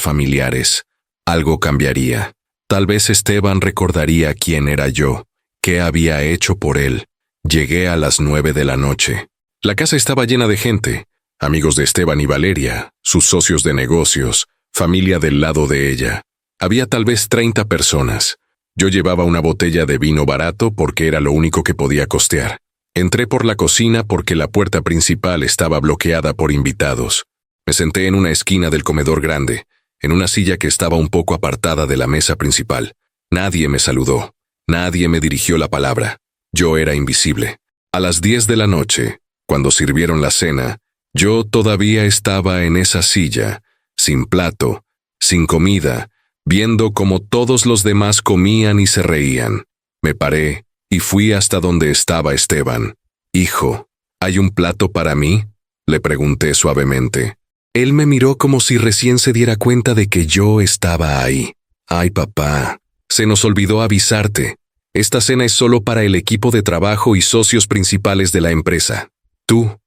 familiares, algo cambiaría. Tal vez Esteban recordaría quién era yo, qué había hecho por él, Llegué a las 9 de la noche. La casa estaba llena de gente, amigos de Esteban y Valeria, sus socios de negocios, familia del lado de ella. Había tal vez 30 personas. Yo llevaba una botella de vino barato porque era lo único que podía costear. Entré por la cocina porque la puerta principal estaba bloqueada por invitados. Me senté en una esquina del comedor grande, en una silla que estaba un poco apartada de la mesa principal. Nadie me saludó. Nadie me dirigió la palabra. Yo era invisible. A las 10 de la noche, cuando sirvieron la cena, yo todavía estaba en esa silla, sin plato, sin comida, viendo cómo todos los demás comían y se reían. Me paré y fui hasta donde estaba Esteban. «Hijo, ¿hay un plato para mí?», le pregunté suavemente. Él me miró como si recién se diera cuenta de que yo estaba ahí. «Ay, papá, se nos olvidó avisarte. Esta cena es solo para el equipo de trabajo y socios principales de la empresa. Tú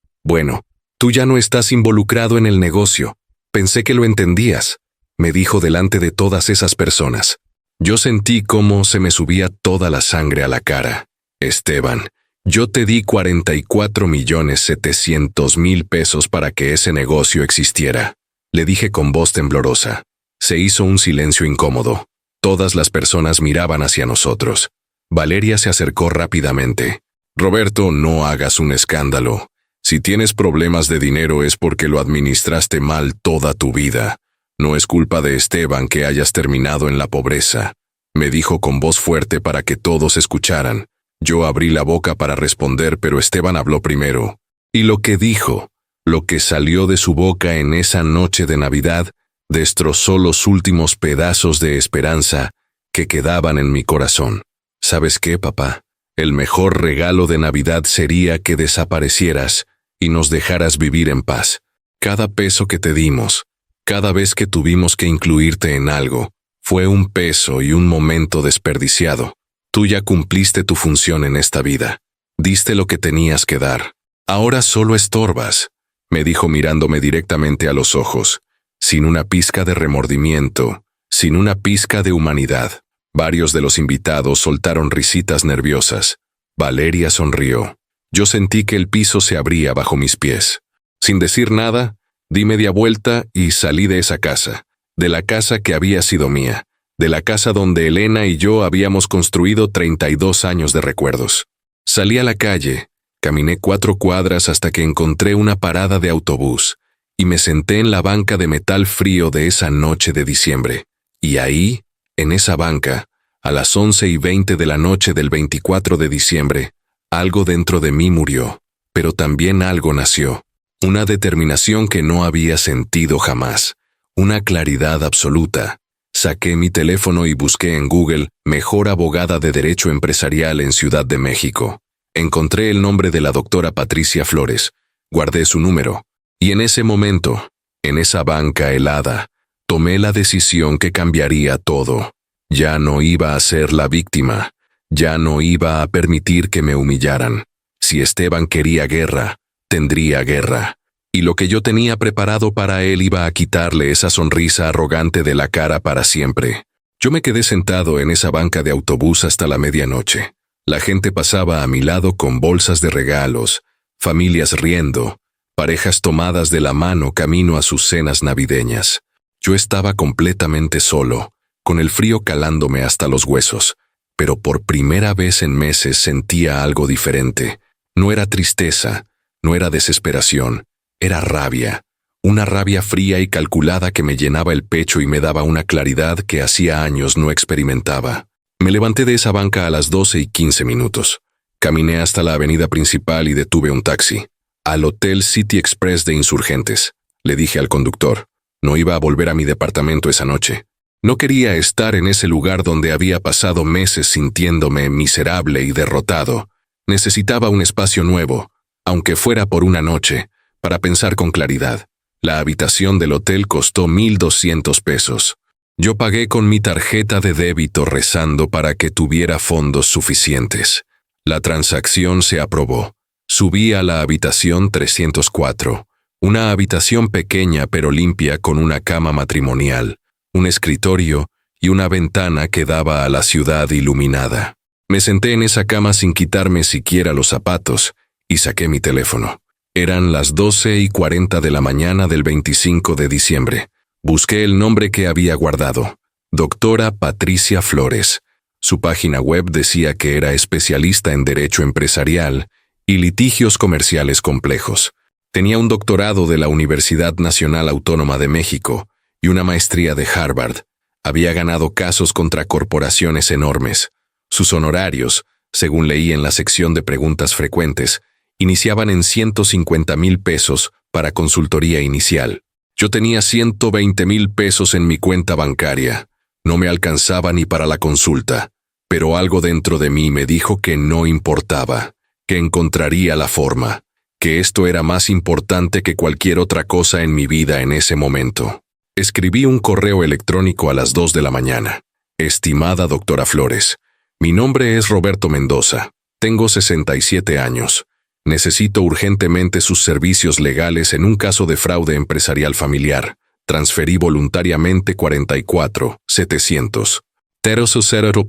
ya no estás involucrado en el negocio. Pensé que lo entendías», me dijo delante de todas esas personas. Yo sentí cómo se me subía toda la sangre a la cara. «Esteban, yo te di 44.700.000 pesos para que ese negocio existiera», le dije con voz temblorosa. Se hizo un silencio incómodo. Todas las personas miraban hacia nosotros. Valeria se acercó rápidamente. «Roberto, no hagas un escándalo. Si tienes problemas de dinero es porque lo administraste mal toda tu vida. No es culpa de Esteban que hayas terminado en la pobreza», me dijo con voz fuerte para que todos escucharan. Yo abrí la boca para responder, pero Esteban habló primero. Y lo que dijo, lo que salió de su boca en esa noche de Navidad, destrozó los últimos pedazos de esperanza que quedaban en mi corazón. «¿Sabes qué, papá? El mejor regalo de Navidad sería que desaparecieras y nos dejaras vivir en paz. Cada peso que te dimos, cada vez que tuvimos que incluirte en algo, fue un peso y un momento desperdiciado. Tú ya cumpliste tu función en esta vida. Diste lo que tenías que dar. Ahora solo estorbas», me dijo mirándome directamente a los ojos, sin una pizca de remordimiento, sin una pizca de humanidad. Varios de los invitados soltaron risitas nerviosas. Valeria sonrió. Yo sentí que el piso se abría bajo mis pies. Sin decir nada, di media vuelta y salí de esa casa, de la casa que había sido mía, de la casa donde Elena y yo habíamos construido 32 años de recuerdos. Salí a la calle, caminé 4 cuadras hasta que encontré una parada de autobús, y me senté en la banca de metal frío de esa noche de diciembre. Y ahí, en esa banca, a las 11:20 de la noche del 24 de diciembre, algo dentro de mí murió, pero también algo nació. Una determinación que no había sentido jamás, una claridad absoluta. Saqué mi teléfono y busqué en Google «Mejor abogada de derecho empresarial en Ciudad de México». Encontré el nombre de la doctora Patricia Flores, guardé su número, y en ese momento, en esa banca helada, tomé la decisión que cambiaría todo. Ya no iba a ser la víctima, ya no iba a permitir que me humillaran. Si Esteban quería guerra, tendría guerra. Y lo que yo tenía preparado para él iba a quitarle esa sonrisa arrogante de la cara para siempre. Yo me quedé sentado en esa banca de autobús hasta la medianoche. La gente pasaba a mi lado con bolsas de regalos, familias riendo, parejas tomadas de la mano camino a sus cenas navideñas. Yo estaba completamente solo, con el frío calándome hasta los huesos, pero por primera vez en meses sentía algo diferente. No era tristeza, no era desesperación, era rabia, una rabia fría y calculada que me llenaba el pecho y me daba una claridad que hacía años no experimentaba. Me levanté de esa banca a las 12:15. Caminé hasta la avenida principal y detuve un taxi. «Al Hotel City Express de Insurgentes», le dije al conductor. No iba a volver a mi departamento esa noche. No quería estar en ese lugar donde había pasado meses sintiéndome miserable y derrotado. Necesitaba un espacio nuevo, aunque fuera por una noche, para pensar con claridad. La habitación del hotel costó 1,200 pesos. Yo pagué con mi tarjeta de débito rezando para que tuviera fondos suficientes. La transacción se aprobó. Subí a la habitación 304, una habitación pequeña pero limpia con una cama matrimonial, un escritorio y una ventana que daba a la ciudad iluminada. Me senté en esa cama sin quitarme siquiera los zapatos y saqué mi teléfono. Eran las 12:40 de la mañana del 25 de diciembre. Busqué el nombre que había guardado. Doctora Patricia Flores. Su página web decía que era especialista en derecho empresarial y litigios comerciales complejos. Tenía un doctorado de la Universidad Nacional Autónoma de México y una maestría de Harvard. Había ganado casos contra corporaciones enormes. Sus honorarios, según leí en la sección de preguntas frecuentes, iniciaban en 150,000 pesos para consultoría inicial. Yo tenía 120,000 pesos en mi cuenta bancaria. No me alcanzaba ni para la consulta, pero algo dentro de mí me dijo que no importaba, que encontraría la forma, que esto era más importante que cualquier otra cosa en mi vida en ese momento. Escribí un correo electrónico a las 2 de la mañana. Estimada doctora Flores, mi nombre es Roberto Mendoza. Tengo 67 años. Necesito urgentemente sus servicios legales en un caso de fraude empresarial familiar. Transferí voluntariamente 44,700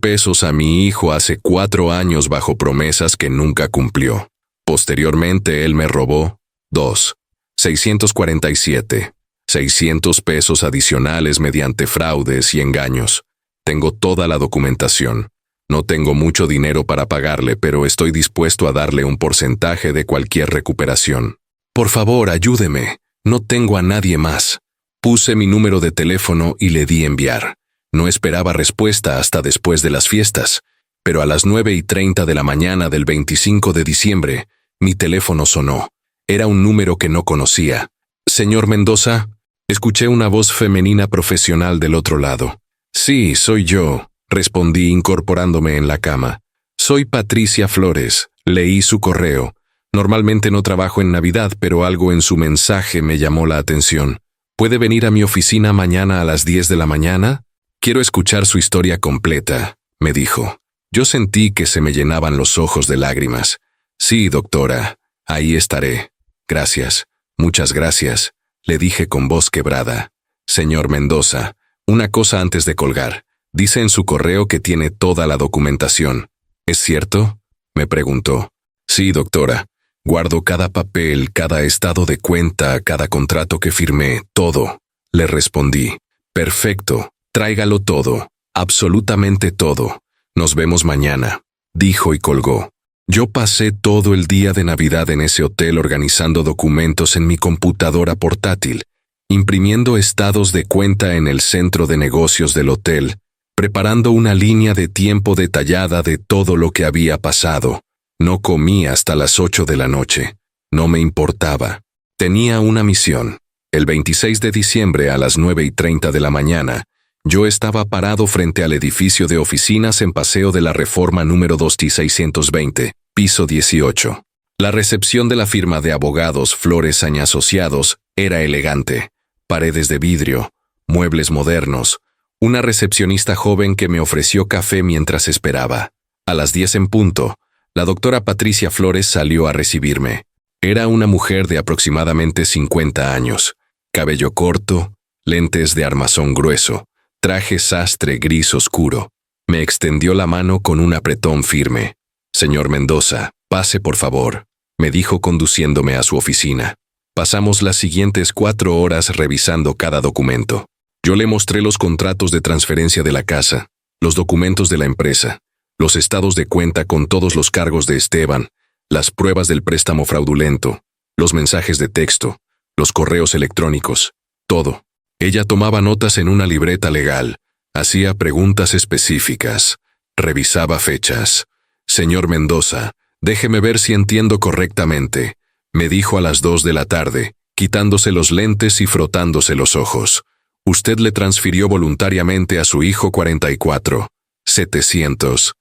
pesos a mi hijo hace 4 años bajo promesas que nunca cumplió. Posteriormente él me robó 600 pesos adicionales mediante fraudes y engaños. Tengo toda la documentación. No tengo mucho dinero para pagarle, pero estoy dispuesto a darle un porcentaje de cualquier recuperación. Por favor, ayúdeme. No tengo a nadie más. Puse mi número de teléfono y le di enviar. No esperaba respuesta hasta después de las fiestas, pero a las 9:30 de la mañana del 25 de diciembre, mi teléfono sonó. Era un número que no conocía. Señor Mendoza, escuché una voz femenina profesional del otro lado. Sí, soy yo, respondí incorporándome en la cama. Soy Patricia Flores. Leí su correo. Normalmente no trabajo en Navidad, pero algo en su mensaje me llamó la atención. ¿Puede venir a mi oficina mañana a las 10 de la mañana? Quiero escuchar su historia completa, me dijo. Yo sentí que se me llenaban los ojos de lágrimas. Sí, doctora, ahí estaré. Gracias, muchas gracias, le dije con voz quebrada. Señor Mendoza, una cosa antes de colgar. Dice en su correo que tiene toda la documentación. ¿Es cierto? Me preguntó. Sí, doctora. Guardo cada papel, cada estado de cuenta, cada contrato que firmé, todo. Le respondí. Perfecto. Tráigalo todo. Absolutamente todo. Nos vemos mañana, dijo y colgó. Yo pasé todo el día de Navidad en ese hotel organizando documentos en mi computadora portátil, imprimiendo estados de cuenta en el centro de negocios del hotel, preparando una línea de tiempo detallada de todo lo que había pasado. No comí hasta las 8 de la noche. No me importaba. Tenía una misión. El 26 de diciembre a las 9:30 de la mañana, yo estaba parado frente al edificio de oficinas en Paseo de la Reforma número 2620, piso 18. La recepción de la firma de abogados Flores Asociados era elegante. Paredes de vidrio, muebles modernos, una recepcionista joven que me ofreció café mientras esperaba. A las 10 en punto, la doctora Patricia Flores salió a recibirme. Era una mujer de aproximadamente 50 años, cabello corto, lentes de armazón grueso, traje sastre gris oscuro. Me extendió la mano con un apretón firme. Señor Mendoza, pase por favor, me dijo conduciéndome a su oficina. Pasamos las siguientes 4 horas revisando cada documento. Yo le mostré los contratos de transferencia de la casa, los documentos de la empresa, los estados de cuenta con todos los cargos de Esteban, las pruebas del préstamo fraudulento, los mensajes de texto, los correos electrónicos, todo. Ella tomaba notas en una libreta legal, hacía preguntas específicas, revisaba fechas. Señor Mendoza, déjeme ver si entiendo correctamente, me dijo a las 2 de la tarde, quitándose los lentes y frotándose los ojos. Usted le transfirió voluntariamente a su hijo 44,700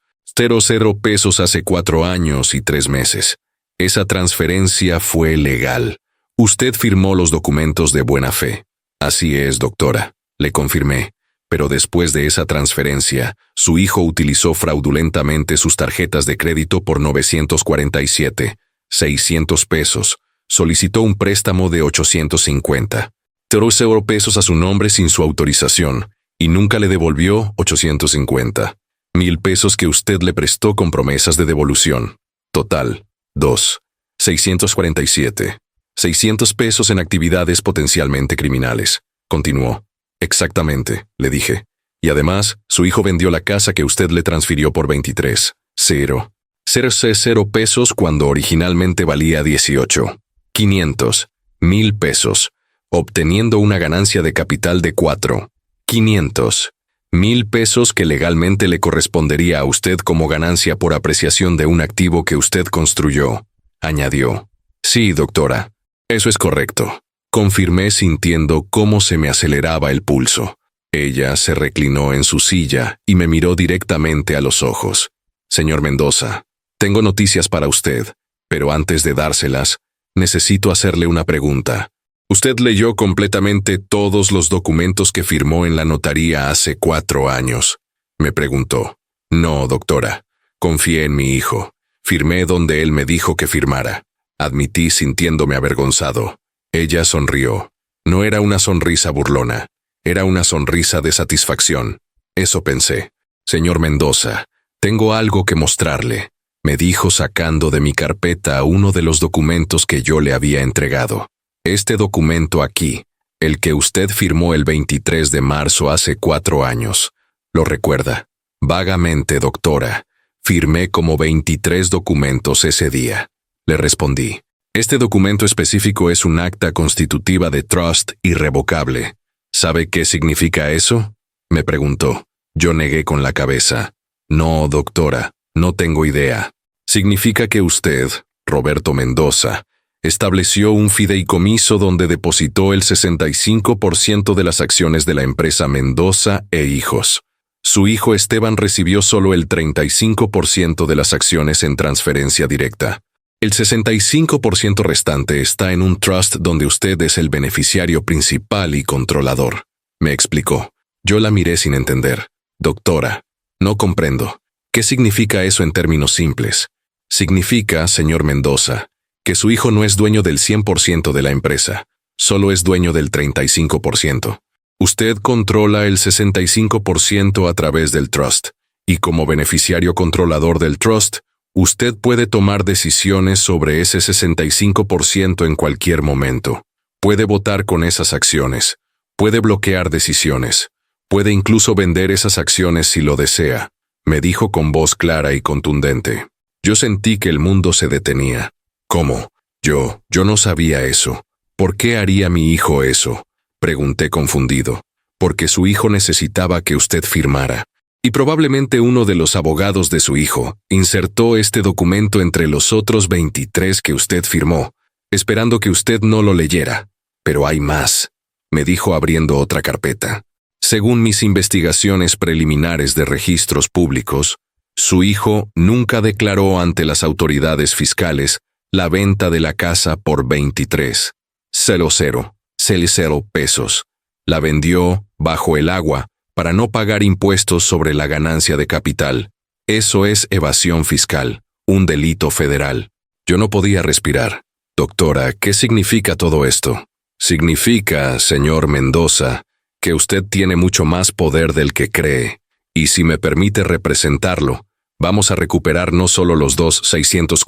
pesos hace 4 años y 3 meses. Esa transferencia fue legal. Usted firmó los documentos de buena fe. Así es, doctora, le confirmé. Pero después de esa transferencia, su hijo utilizó fraudulentamente sus tarjetas de crédito por 947,600 pesos. Solicitó un préstamo de 850 pesos a su nombre sin su autorización, y nunca le devolvió 850. 1,000 pesos que usted le prestó con promesas de devolución. Total, 2. 647. 600 pesos en actividades potencialmente criminales. Continuó. Exactamente, le dije. Y además, su hijo vendió la casa que usted le transfirió por 23. 0 pesos cuando originalmente valía 18. 500. 1,000 pesos, obteniendo una ganancia de capital de 4. 500. 1,000 pesos que legalmente le correspondería a usted como ganancia por apreciación de un activo que usted construyó, añadió. Sí, doctora. Eso es correcto. Confirmé sintiendo cómo se me aceleraba el pulso. Ella se reclinó en su silla y me miró directamente a los ojos. Señor Mendoza, tengo noticias para usted, pero antes de dárselas, necesito hacerle una pregunta. ¿Usted leyó completamente todos los documentos que firmó en la notaría hace 4 años? Me preguntó. No, doctora. Confié en mi hijo. Firmé donde él me dijo que firmara. Admití sintiéndome avergonzado. Ella sonrió. No era una sonrisa burlona. Era una sonrisa de satisfacción. Eso pensé. Señor Mendoza, tengo algo que mostrarle, me dijo sacando de mi carpeta uno de los documentos que yo le había entregado. Este documento aquí, el que usted firmó el 23 de marzo hace 4 años. ¿Lo recuerda? Vagamente, doctora. Firmé como 23 documentos ese día. Le respondí. Este documento específico es un acta constitutiva de trust irrevocable. ¿Sabe qué significa eso? Me preguntó. Yo negué con la cabeza. No, doctora, no tengo idea. Significa que usted, Roberto Mendoza, estableció un fideicomiso donde depositó el 65% de las acciones de la empresa Mendoza e Hijos. Su hijo Esteban recibió solo el 35% de las acciones en transferencia directa. El 65% restante está en un trust donde usted es el beneficiario principal y controlador. Me explicó. Yo la miré sin entender. Doctora, no comprendo. ¿Qué significa eso en términos simples? Significa, señor Mendoza, que su hijo no es dueño del 100% de la empresa, solo es dueño del 35%. Usted controla el 65% a través del trust, y como beneficiario controlador del trust, usted puede tomar decisiones sobre ese 65% en cualquier momento. Puede votar con esas acciones, puede bloquear decisiones, puede incluso vender esas acciones si lo desea, me dijo con voz clara y contundente. Yo sentí que el mundo se detenía. ¿Cómo? Yo no sabía eso. ¿Por qué haría mi hijo eso? Pregunté confundido. Porque su hijo necesitaba que usted firmara. Y probablemente uno de los abogados de su hijo insertó este documento entre los otros 23 que usted firmó, esperando que usted no lo leyera. Pero hay más, me dijo abriendo otra carpeta. Según mis investigaciones preliminares de registros públicos, su hijo nunca declaró ante las autoridades fiscales la venta de la casa por 23,00 pesos. La vendió bajo el agua para no pagar impuestos sobre la ganancia de capital. Eso es evasión fiscal, un delito federal. Yo no podía respirar. Doctora, ¿qué significa todo esto? Significa, señor Mendoza, que usted tiene mucho más poder del que cree, y si me permite representarlo, vamos a recuperar no solo los 600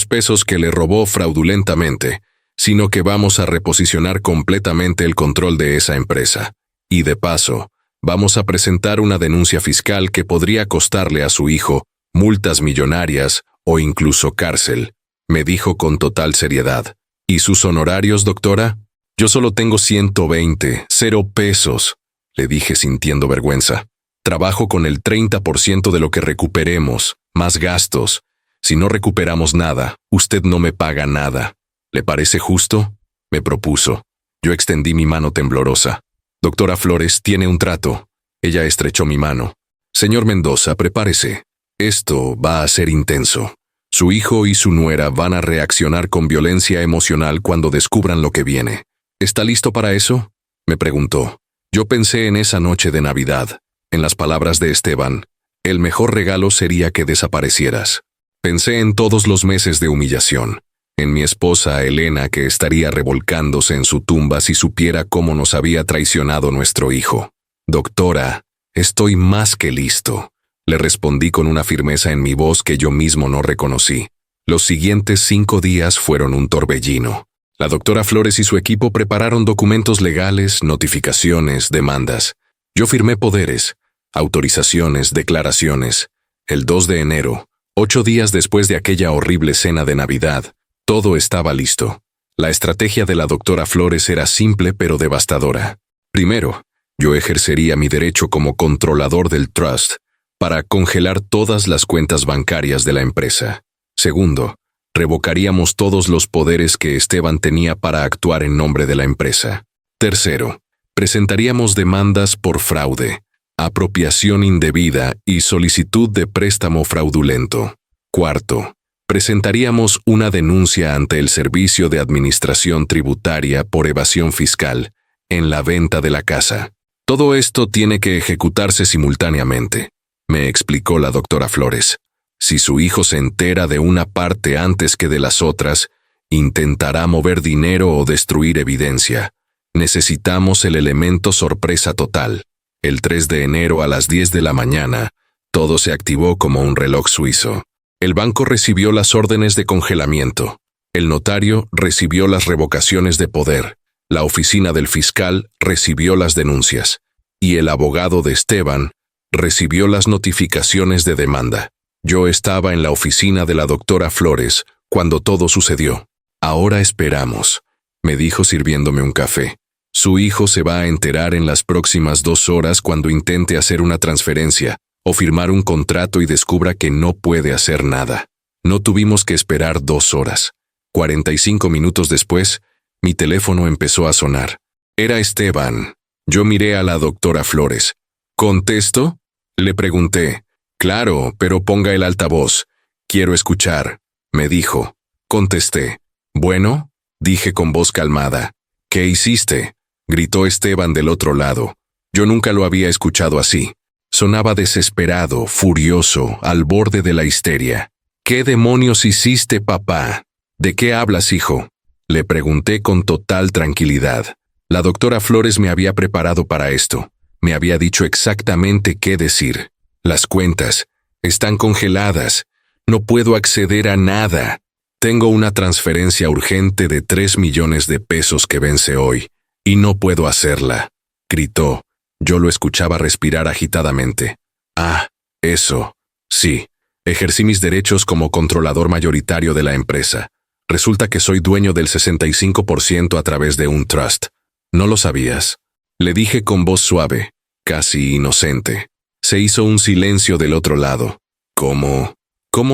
pesos que le robó fraudulentamente, sino que vamos a reposicionar completamente el control de esa empresa. Y de paso, vamos a presentar una denuncia fiscal que podría costarle a su hijo multas millonarias o incluso cárcel, me dijo con total seriedad. ¿Y sus honorarios, doctora? Yo solo tengo 120 pesos, le dije sintiendo vergüenza. Trabajo con el 30% de lo que recuperemos, más gastos. Si no recuperamos nada, usted no me paga nada. ¿Le parece justo? Me propuso. Yo extendí mi mano temblorosa. Doctora Flores, tiene un trato. Ella estrechó mi mano. Señor Mendoza, prepárese. Esto va a ser intenso. Su hijo y su nuera van a reaccionar con violencia emocional cuando descubran lo que viene. ¿Está listo para eso? Me preguntó. Yo pensé en esa noche de Navidad, en las palabras de Esteban. El mejor regalo sería que desaparecieras. Pensé en todos los meses de humillación. En mi esposa Elena que estaría revolcándose en su tumba si supiera cómo nos había traicionado nuestro hijo. Doctora, Estoy más que listo, le respondí con una firmeza en mi voz que yo mismo no reconocí. Los siguientes 5 días fueron un torbellino. La doctora Flores y su equipo prepararon documentos legales, notificaciones, demandas. Yo firmé poderes, autorizaciones, declaraciones. El 2 de enero, 8 días después de aquella horrible cena de Navidad, todo estaba listo. La estrategia de la doctora Flores era simple pero devastadora. Primero, yo ejercería mi derecho como controlador del trust para congelar todas las cuentas bancarias de la empresa. Segundo, revocaríamos todos los poderes que Esteban tenía para actuar en nombre de la empresa. Tercero, presentaríamos demandas por fraude, apropiación indebida y solicitud de préstamo fraudulento. Cuarto, presentaríamos una denuncia ante el Servicio de Administración Tributaria por evasión fiscal en la venta de la casa. Todo esto tiene que ejecutarse simultáneamente, me explicó la doctora Flores. Si su hijo se entera de una parte antes que de las otras, intentará mover dinero o destruir evidencia. Necesitamos el elemento sorpresa total. El 3 de enero a las 10 de la mañana, todo se activó como un reloj suizo. El banco recibió las órdenes de congelamiento. El notario recibió las revocaciones de poder. La oficina del fiscal recibió las denuncias. Y el abogado de Esteban recibió las notificaciones de demanda. Yo estaba en la oficina de la doctora Flores cuando todo sucedió. Ahora esperamos, me dijo sirviéndome un café. Su hijo se va a enterar en las próximas 2 horas cuando intente hacer una transferencia o firmar un contrato y descubra que no puede hacer nada. No tuvimos que esperar 2 horas. 45 minutos después, mi teléfono empezó a sonar. Era Esteban. Yo miré a la doctora Flores. ¿Contesto? Le pregunté. Claro, pero ponga el altavoz. Quiero escuchar, me dijo. Contesté. Bueno, dije con voz calmada. ¿Qué hiciste? Gritó Esteban del otro lado. Yo nunca lo había escuchado así. Sonaba desesperado, furioso, al borde de la histeria. ¿Qué demonios hiciste, papá? ¿De qué hablas, hijo? Le pregunté con total tranquilidad. La doctora Flores me había preparado para esto. Me había dicho exactamente qué decir. Las cuentas están congeladas. No puedo acceder a nada. Tengo una transferencia urgente de 3 millones de pesos que vence hoy, y no puedo hacerla, gritó. Yo lo escuchaba respirar agitadamente. Ah, eso. Sí. Ejercí mis derechos como controlador mayoritario de la empresa. Resulta que soy dueño del 65% a través de un trust. ¿No lo sabías? Le dije con voz suave, casi inocente. Se hizo un silencio del otro lado. ¿Cómo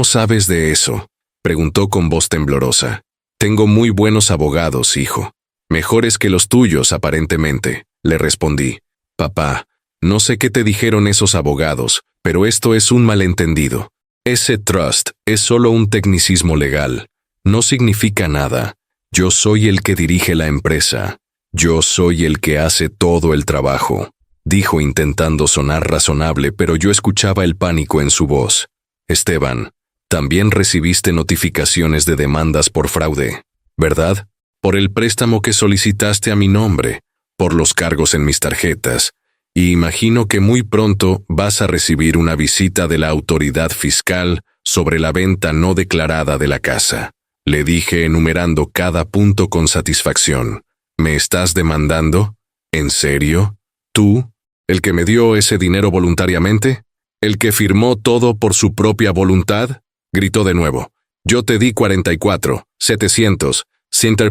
sabes de eso? Preguntó con voz temblorosa. Tengo muy buenos abogados, hijo. Mejores que los tuyos, aparentemente, le respondí. Papá, no sé qué te dijeron esos abogados, pero esto es un malentendido. Ese trust es solo un tecnicismo legal. No significa nada. Yo soy el que dirige la empresa. Yo soy el que hace todo el trabajo, dijo intentando sonar razonable, pero yo escuchaba el pánico en su voz. Esteban, también recibiste notificaciones de demandas por fraude, ¿verdad? Por el préstamo que solicitaste a mi nombre, por los cargos en mis tarjetas, y imagino que muy pronto vas a recibir una visita de la autoridad fiscal sobre la venta no declarada de la casa. Le dije enumerando cada punto con satisfacción. ¿Me estás demandando? ¿En serio? ¿Tú? ¿El que me dio ese dinero voluntariamente? ¿El que firmó todo por su propia voluntad? Gritó de nuevo. Yo te di 44,700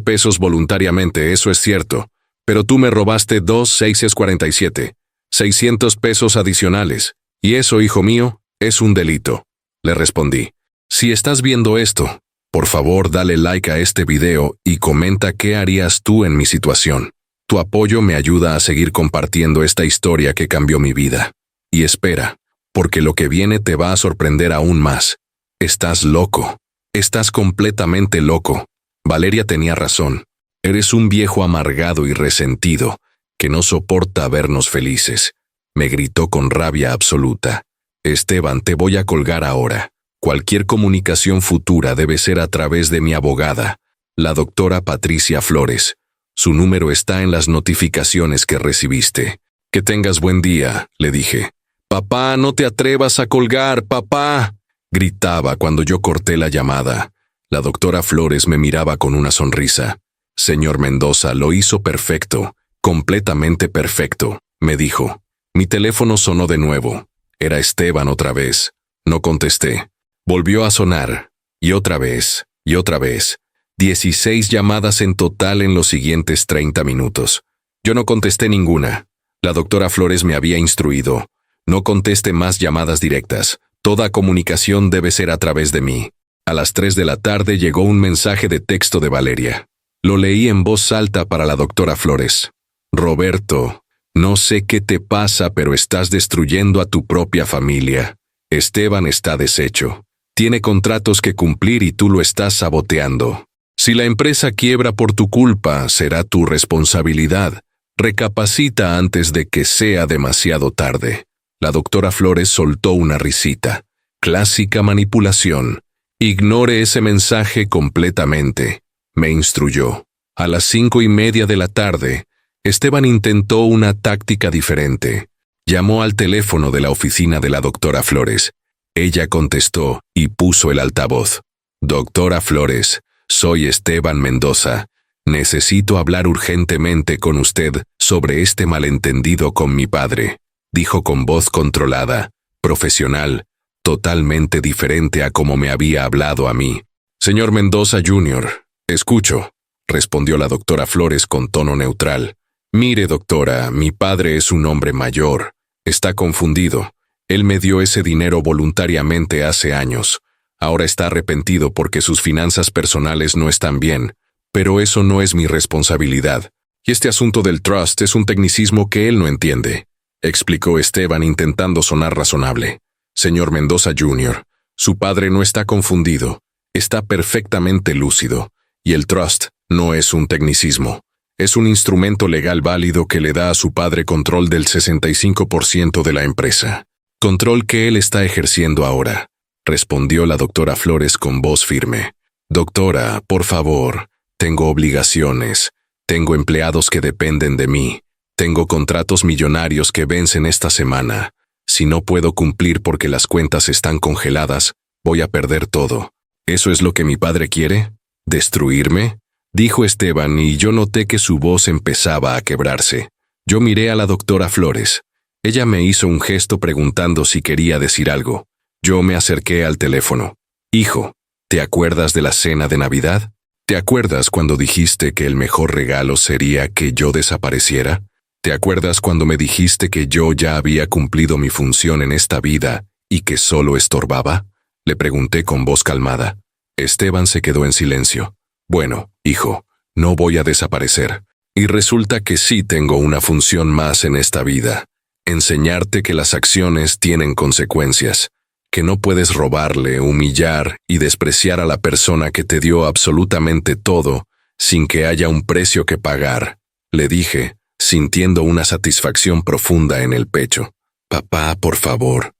pesos voluntariamente, eso es cierto. Pero tú me robaste 2,647, 600 pesos adicionales. Y eso, hijo mío, es un delito. Le respondí. Si estás viendo esto, por favor dale like a este video y comenta qué harías tú en mi situación. Tu apoyo me ayuda a seguir compartiendo esta historia que cambió mi vida. Y espera, porque lo que viene te va a sorprender aún más. Estás loco. Estás completamente loco. Valeria tenía razón. Eres un viejo amargado y resentido, que no soporta vernos felices. Me gritó con rabia absoluta. Esteban, te voy a colgar ahora. Cualquier comunicación futura debe ser a través de mi abogada, la doctora Patricia Flores. Su número está en las notificaciones que recibiste. Que tengas buen día, le dije. «Papá, no te atrevas a colgar, papá», gritaba cuando yo corté la llamada. La doctora Flores me miraba con una sonrisa. «Señor Mendoza, lo hizo perfecto, completamente perfecto», me dijo. Mi teléfono sonó de nuevo. Era Esteban otra vez. No contesté. Volvió a sonar. Y otra vez. Y otra vez. 16 llamadas en total en los siguientes 30 minutos. Yo no contesté ninguna. La doctora Flores me había instruido. No conteste más llamadas directas. Toda comunicación debe ser a través de mí. A las 3 de la tarde llegó un mensaje de texto de Valeria. Lo leí en voz alta para la doctora Flores. «Roberto, no sé qué te pasa, pero estás destruyendo a tu propia familia. Esteban está deshecho. Tiene contratos que cumplir y tú lo estás saboteando. Si la empresa quiebra por tu culpa, será tu responsabilidad. Recapacita antes de que sea demasiado tarde». La doctora Flores soltó una risita. Clásica manipulación. «Ignore ese mensaje completamente», me instruyó. A las 5:30 de la tarde, Esteban intentó una táctica diferente. Llamó al teléfono de la oficina de la doctora Flores. Ella contestó y puso el altavoz. «Doctora Flores, soy Esteban Mendoza. Necesito hablar urgentemente con usted sobre este malentendido con mi padre», dijo con voz controlada, profesional, totalmente diferente a como me había hablado a mí. «Señor Mendoza Jr., escucho», respondió la doctora Flores con tono neutral. «Mire, doctora, mi padre es un hombre mayor. Está confundido. Él me dio ese dinero voluntariamente hace años. Ahora está arrepentido porque sus finanzas personales no están bien, pero eso no es mi responsabilidad. Y este asunto del trust es un tecnicismo que él no entiende», explicó Esteban intentando sonar razonable. «Señor Mendoza Jr., su padre no está confundido. Está perfectamente lúcido. Y el trust no es un tecnicismo. Es un instrumento legal válido que le da a su padre control del 65% de la empresa. Control que él está ejerciendo ahora», respondió la doctora Flores con voz firme. «Doctora, por favor, tengo obligaciones. Tengo empleados que dependen de mí. Tengo contratos millonarios que vencen esta semana. Si no puedo cumplir porque las cuentas están congeladas, voy a perder todo. ¿Eso es lo que mi padre quiere? ¿Destruirme?», dijo Esteban, y yo noté que su voz empezaba a quebrarse. Yo miré a la doctora Flores. Ella me hizo un gesto preguntando si quería decir algo. Yo me acerqué al teléfono. «Hijo, ¿te acuerdas de la cena de Navidad? ¿Te acuerdas cuando dijiste que el mejor regalo sería que yo desapareciera? ¿Te acuerdas cuando me dijiste que yo ya había cumplido mi función en esta vida y que solo estorbaba?», le pregunté con voz calmada. Esteban se quedó en silencio. «Bueno, hijo, no voy a desaparecer. Y resulta que sí tengo una función más en esta vida. Enseñarte que las acciones tienen consecuencias, que no puedes robarle, humillar y despreciar a la persona que te dio absolutamente todo sin que haya un precio que pagar», le dije, sintiendo una satisfacción profunda en el pecho. «Papá, por favor.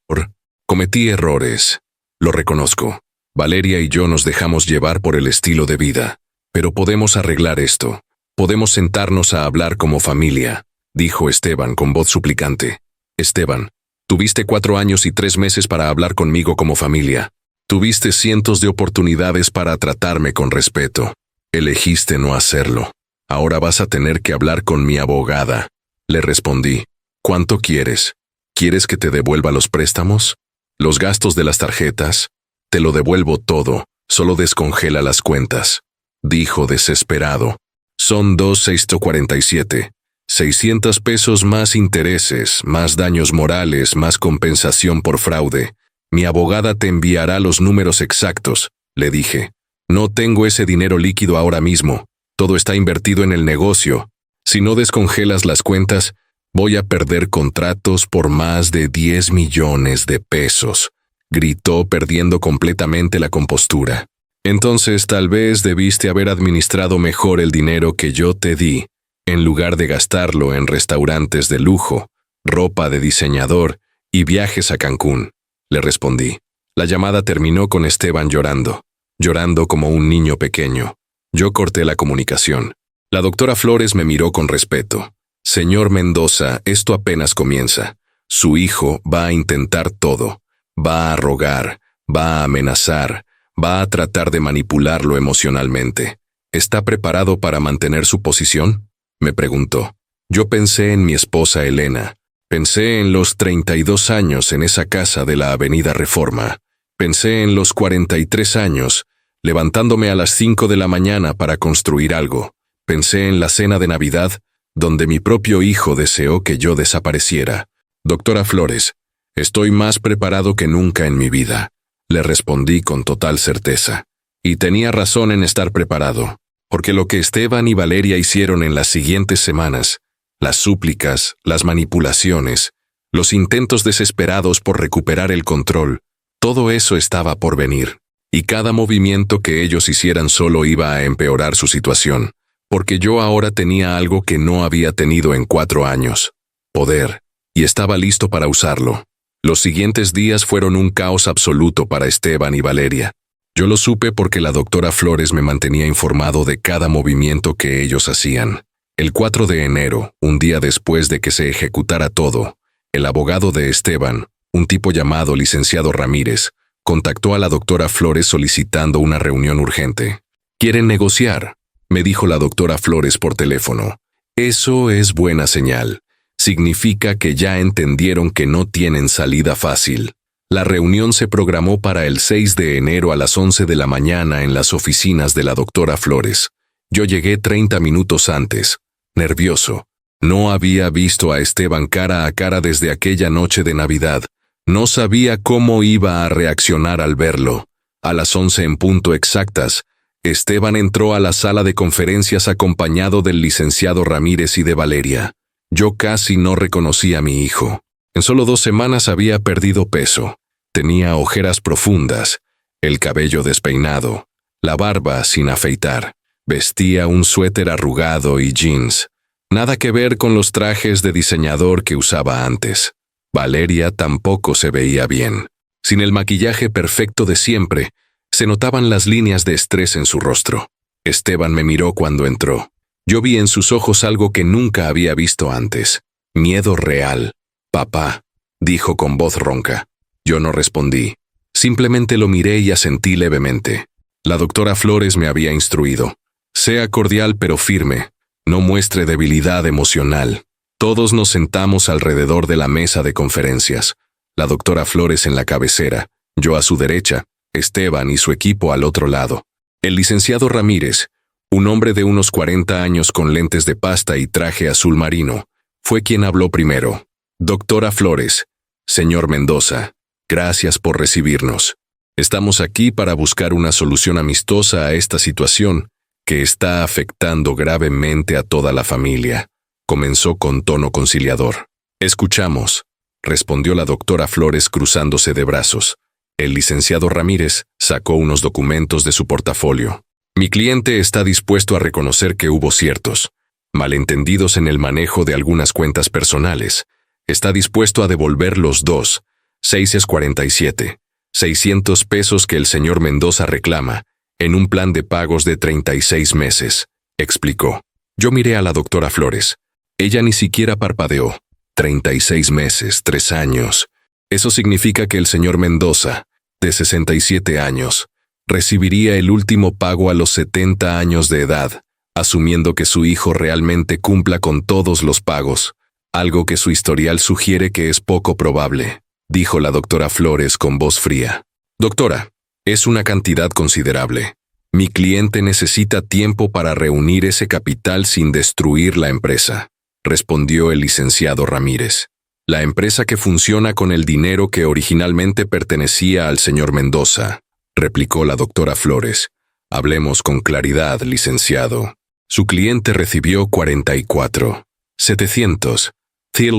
Cometí errores. Lo reconozco. Valeria y yo nos dejamos llevar por el estilo de vida. Pero podemos arreglar esto. Podemos sentarnos a hablar como familia», dijo Esteban con voz suplicante. «Esteban, tuviste 4 años y 3 meses para hablar conmigo como familia. Tuviste cientos de oportunidades para tratarme con respeto. Elegiste no hacerlo. Ahora vas a tener que hablar con mi abogada», le respondí. «¿Cuánto quieres? ¿Quieres que te devuelva los préstamos? ¿Los gastos de las tarjetas? Te lo devuelvo todo, solo descongela las cuentas», dijo desesperado. «Son 2,647. 600 pesos más intereses, más daños morales, más compensación por fraude. Mi abogada te enviará los números exactos», le dije. «No tengo ese dinero líquido ahora mismo. Todo está invertido en el negocio. Si no descongelas las cuentas, voy a perder contratos por más de 10 millones de pesos», gritó perdiendo completamente la compostura. «Entonces tal vez debiste haber administrado mejor el dinero que yo te di, en lugar de gastarlo en restaurantes de lujo, ropa de diseñador y viajes a Cancún», le respondí. La llamada terminó con Esteban llorando como un niño pequeño. Yo corté la comunicación. La doctora Flores me miró con respeto. «Señor Mendoza, esto apenas comienza. Su hijo va a intentar todo. Va a rogar, va a amenazar, va a tratar de manipularlo emocionalmente. ¿Está preparado para mantener su posición?, me preguntó. Yo pensé en mi esposa Elena. Pensé en los 32 años en esa casa de la Avenida Reforma. Pensé en los 43 años, levantándome a las 5 de la mañana para construir algo. Pensé en la cena de Navidad, donde mi propio hijo deseó que yo desapareciera. Doctora Flores, estoy más preparado que nunca en mi vida, le respondí con total certeza. Y tenía razón en estar preparado, porque lo que Esteban y Valeria hicieron en las siguientes semanas, las súplicas, las manipulaciones, los intentos desesperados por recuperar el control, todo eso estaba por venir, y cada movimiento que ellos hicieran solo iba a empeorar su situación, porque yo ahora tenía algo que no había tenido en 4 años, poder, y estaba listo para usarlo. Los siguientes días fueron un caos absoluto para Esteban y Valeria. Yo lo supe porque la doctora Flores me mantenía informado de cada movimiento que ellos hacían. El 4 de enero, un día después de que se ejecutara todo, el abogado de Esteban, un tipo llamado licenciado Ramírez, contactó a la doctora Flores solicitando una reunión urgente. «¿Quieren negociar?», me dijo la doctora Flores por teléfono. «Eso es buena señal. Significa que ya entendieron que no tienen salida fácil». La reunión se programó para el 6 de enero a las 11 de la mañana en las oficinas de la doctora Flores. Yo llegué 30 minutos antes, nervioso. No había visto a Esteban cara a cara desde aquella noche de Navidad. No sabía cómo iba a reaccionar al verlo. A las 11 en punto exactas, Esteban entró a la sala de conferencias acompañado del licenciado Ramírez y de Valeria. Yo casi no reconocí a mi hijo. En solo 2 semanas había perdido peso. Tenía ojeras profundas, el cabello despeinado, la barba sin afeitar. Vestía un suéter arrugado y jeans. Nada que ver con los trajes de diseñador que usaba antes. Valeria tampoco se veía bien. Sin el maquillaje perfecto de siempre, se notaban las líneas de estrés en su rostro. Esteban me miró cuando entró. Yo vi en sus ojos algo que nunca había visto antes. Miedo real. «Papá», dijo con voz ronca. Yo no respondí. Simplemente lo miré y asentí levemente. La doctora Flores me había instruido. «Sea cordial pero firme. No muestre debilidad emocional». Todos nos sentamos alrededor de la mesa de conferencias. La doctora Flores en la cabecera, yo a su derecha, Esteban y su equipo al otro lado. El licenciado Ramírez, un hombre de unos 40 años con lentes de pasta y traje azul marino, fue quien habló primero. «Doctora Flores, señor Mendoza, gracias por recibirnos. Estamos aquí para buscar una solución amistosa a esta situación que está afectando gravemente a toda la familia», comenzó con tono conciliador. «Escuchamos», respondió la doctora Flores cruzándose de brazos. El licenciado Ramírez sacó unos documentos de su portafolio. «Mi cliente está dispuesto a reconocer que hubo ciertos malentendidos en el manejo de algunas cuentas personales. Está dispuesto a devolver los 647,600 pesos que el señor Mendoza reclama, en un plan de pagos de 36 meses, explicó. Yo miré a la doctora Flores. Ella ni siquiera parpadeó. 36 meses, 3 años. Eso significa que el señor Mendoza, de 67 años, recibiría el último pago a los 70 años de edad, asumiendo que su hijo realmente cumpla con todos los pagos, algo que su historial sugiere que es poco probable, dijo la doctora Flores con voz fría. «Doctora, es una cantidad considerable. Mi cliente necesita tiempo para reunir ese capital sin destruir la empresa», respondió el licenciado Ramírez. «La empresa que funciona con el dinero que originalmente pertenecía al señor Mendoza», replicó la doctora Flores. «Hablemos con claridad, licenciado. Su cliente recibió 44,700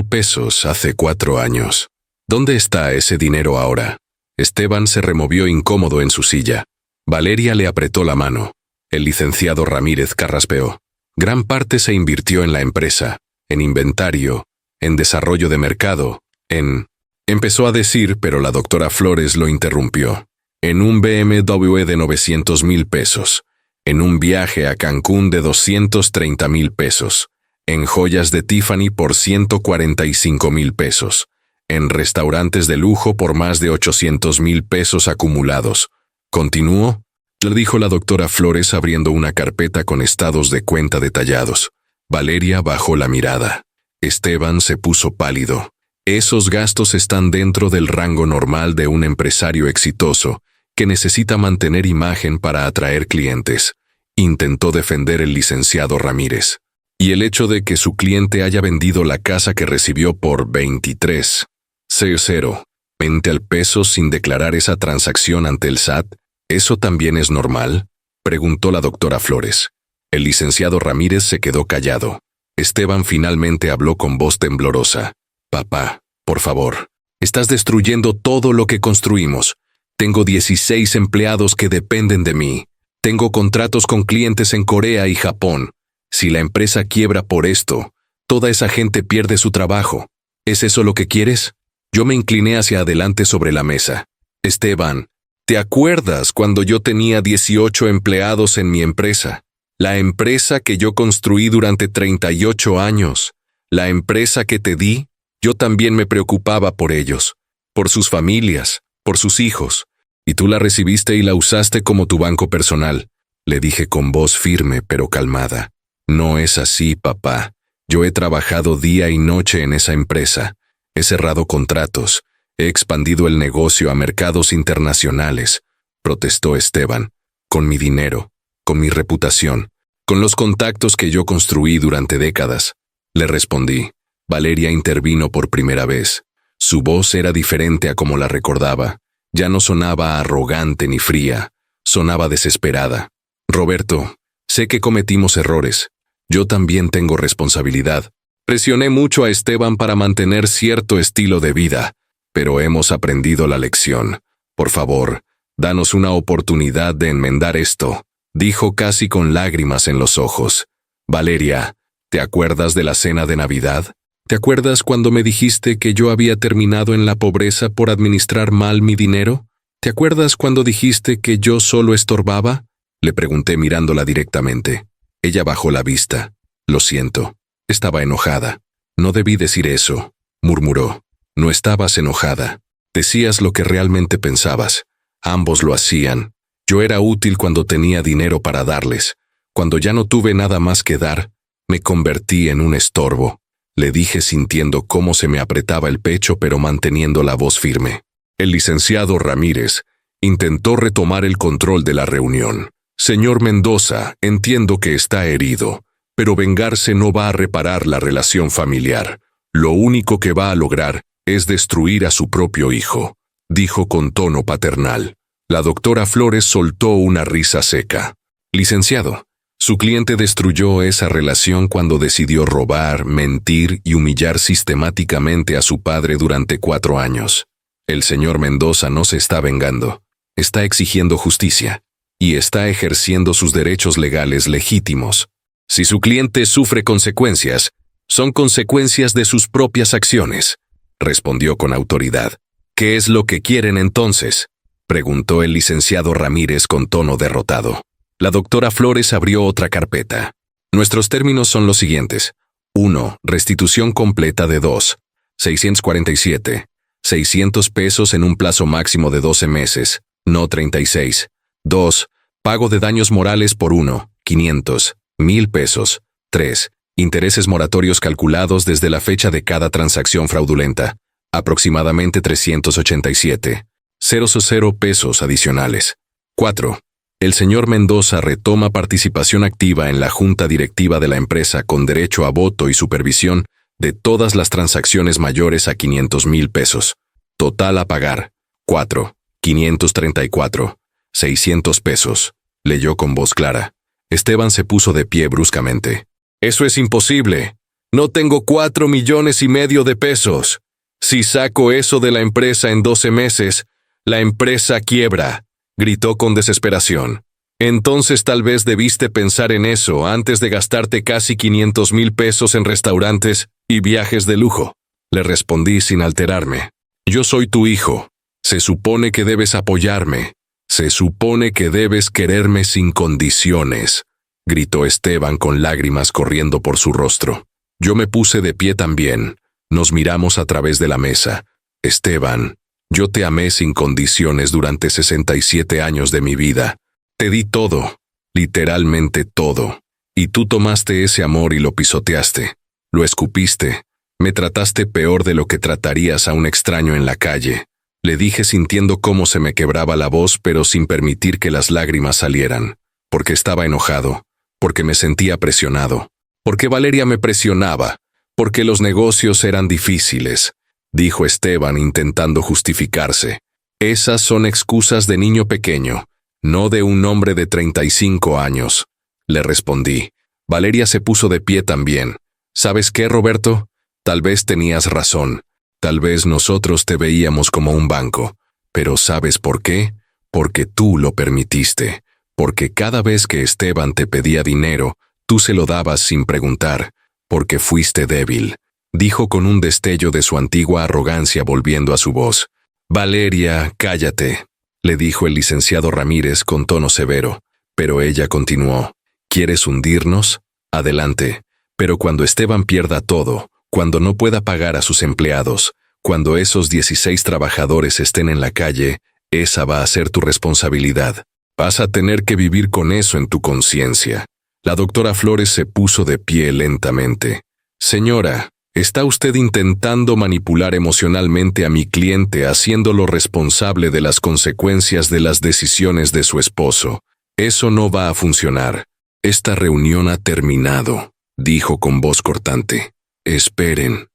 pesos hace 4 años. ¿Dónde está ese dinero ahora?» Esteban se removió incómodo en su silla. Valeria le apretó la mano. El licenciado Ramírez carraspeó. «Gran parte se invirtió en la empresa, en inventario, en desarrollo de mercado, en...» Empezó a decir, pero la doctora Flores lo interrumpió. «En un BMW de 900,000 pesos, en un viaje a Cancún de 230,000 pesos, en joyas de Tiffany por 145,000 pesos, en restaurantes de lujo por más de 800,000 pesos acumulados. ¿Continúo?, le dijo la doctora Flores abriendo una carpeta con estados de cuenta detallados. Valeria bajó la mirada. Esteban se puso pálido. Esos gastos están dentro del rango normal de un empresario exitoso que necesita mantener imagen para atraer clientes. Intentó defender el licenciado Ramírez. Y el hecho de que su cliente haya vendido la casa que recibió por 23,020 al peso sin declarar esa transacción ante el SAT, ¿eso también es normal?, preguntó la doctora Flores. El licenciado Ramírez se quedó callado. Esteban finalmente habló con voz temblorosa. Papá, por favor, estás destruyendo todo lo que construimos. Tengo 16 empleados que dependen de mí. Tengo contratos con clientes en Corea y Japón. Si la empresa quiebra por esto, toda esa gente pierde su trabajo. ¿Es eso lo que quieres? Yo me incliné hacia adelante sobre la mesa. Esteban, ¿te acuerdas cuando yo tenía 18 empleados en mi empresa? La empresa que yo construí durante 38 años. La empresa que te di, yo también me preocupaba por ellos, por sus familias, por sus hijos. Y tú la recibiste y la usaste como tu banco personal, le dije con voz firme pero calmada. No es así, papá. Yo he trabajado día y noche en esa empresa. He cerrado contratos. He expandido el negocio a mercados internacionales, protestó Esteban. Con mi dinero, con mi reputación, con los contactos que yo construí durante décadas. Le respondí. Valeria intervino por primera vez. Su voz era diferente a como la recordaba. Ya no sonaba arrogante ni fría. Sonaba desesperada. Roberto, sé que cometimos errores. Yo también tengo responsabilidad. Presioné mucho a Esteban para mantener cierto estilo de vida, pero hemos aprendido la lección. Por favor, danos una oportunidad de enmendar esto, dijo casi con lágrimas en los ojos. Valeria, ¿te acuerdas de la cena de Navidad? ¿Te acuerdas cuando me dijiste que yo había terminado en la pobreza por administrar mal mi dinero? ¿Te acuerdas cuando dijiste que yo solo estorbaba? Le pregunté mirándola directamente. Ella bajó la vista. Lo siento. Estaba enojada. No debí decir eso, murmuró. No estabas enojada. Decías lo que realmente pensabas. Ambos lo hacían. Yo era útil cuando tenía dinero para darles. Cuando ya no tuve nada más que dar, me convertí en un estorbo. Le dije sintiendo cómo se me apretaba el pecho pero manteniendo la voz firme. El licenciado Ramírez intentó retomar el control de la reunión. Señor Mendoza, entiendo que está herido, pero vengarse no va a reparar la relación familiar. Lo único que va a lograr es destruir a su propio hijo, dijo con tono paternal. La doctora Flores soltó una risa seca. Licenciado, su cliente destruyó esa relación cuando decidió robar, mentir y humillar sistemáticamente a su padre durante 4 años. El señor Mendoza no se está vengando, está exigiendo justicia. Y está ejerciendo sus derechos legales legítimos. Si su cliente sufre consecuencias, son consecuencias de sus propias acciones, respondió con autoridad. ¿Qué es lo que quieren entonces?, preguntó el licenciado Ramírez con tono derrotado. La doctora Flores abrió otra carpeta. Nuestros términos son los siguientes. 1. Restitución completa de 2,647. 600 pesos en un plazo máximo de 12 meses, no 36. 2. Pago de daños morales por 1,500,000 pesos. 3. Intereses moratorios calculados desde la fecha de cada transacción fraudulenta, aproximadamente 387,000 pesos adicionales. 4. El señor Mendoza retoma participación activa en la junta directiva de la empresa con derecho a voto y supervisión de todas las transacciones mayores a 500,000 pesos. Total a pagar, 4,534,600 pesos, leyó con voz clara. Esteban se puso de pie bruscamente. Eso es imposible. No tengo 4,5 millones de pesos. Si saco eso de la empresa en 12 meses, la empresa quiebra, gritó con desesperación. Entonces tal vez debiste pensar en eso antes de gastarte casi 500,000 pesos en restaurantes y viajes de lujo. Le respondí sin alterarme. Yo soy tu hijo. Se supone que debes apoyarme. Se supone que debes quererme sin condiciones, gritó Esteban con lágrimas corriendo por su rostro. Yo me puse de pie también. Nos miramos a través de la mesa. Esteban, yo te amé sin condiciones durante 67 años de mi vida. Te di todo, literalmente todo. Y tú tomaste ese amor y lo pisoteaste, lo escupiste. Me trataste peor de lo que tratarías a un extraño en la calle. Le dije sintiendo cómo se me quebraba la voz, pero sin permitir que las lágrimas salieran. Porque estaba enojado, porque me sentía presionado, porque Valeria me presionaba, porque los negocios eran difíciles, dijo Esteban intentando justificarse. Esas son excusas de niño pequeño, no de un hombre de 35 años. Le respondí. Valeria se puso de pie también. ¿Sabes qué, Roberto? Tal vez tenías razón. Tal vez nosotros te veíamos como un banco. Pero ¿sabes por qué? Porque tú lo permitiste. Porque cada vez que Esteban te pedía dinero, tú se lo dabas sin preguntar. Porque fuiste débil. Dijo con un destello de su antigua arrogancia volviendo a su voz. Valeria, cállate, le dijo el licenciado Ramírez con tono severo. Pero ella continuó. ¿Quieres hundirnos? Adelante. Pero cuando Esteban pierda todo, cuando no pueda pagar a sus empleados, cuando esos 16 trabajadores estén en la calle, esa va a ser tu responsabilidad. Vas a tener que vivir con eso en tu conciencia. La doctora Flores se puso de pie lentamente. Señora, ¿está usted intentando manipular emocionalmente a mi cliente haciéndolo responsable de las consecuencias de las decisiones de su esposo? Eso no va a funcionar. Esta reunión ha terminado, dijo con voz cortante. Esperen,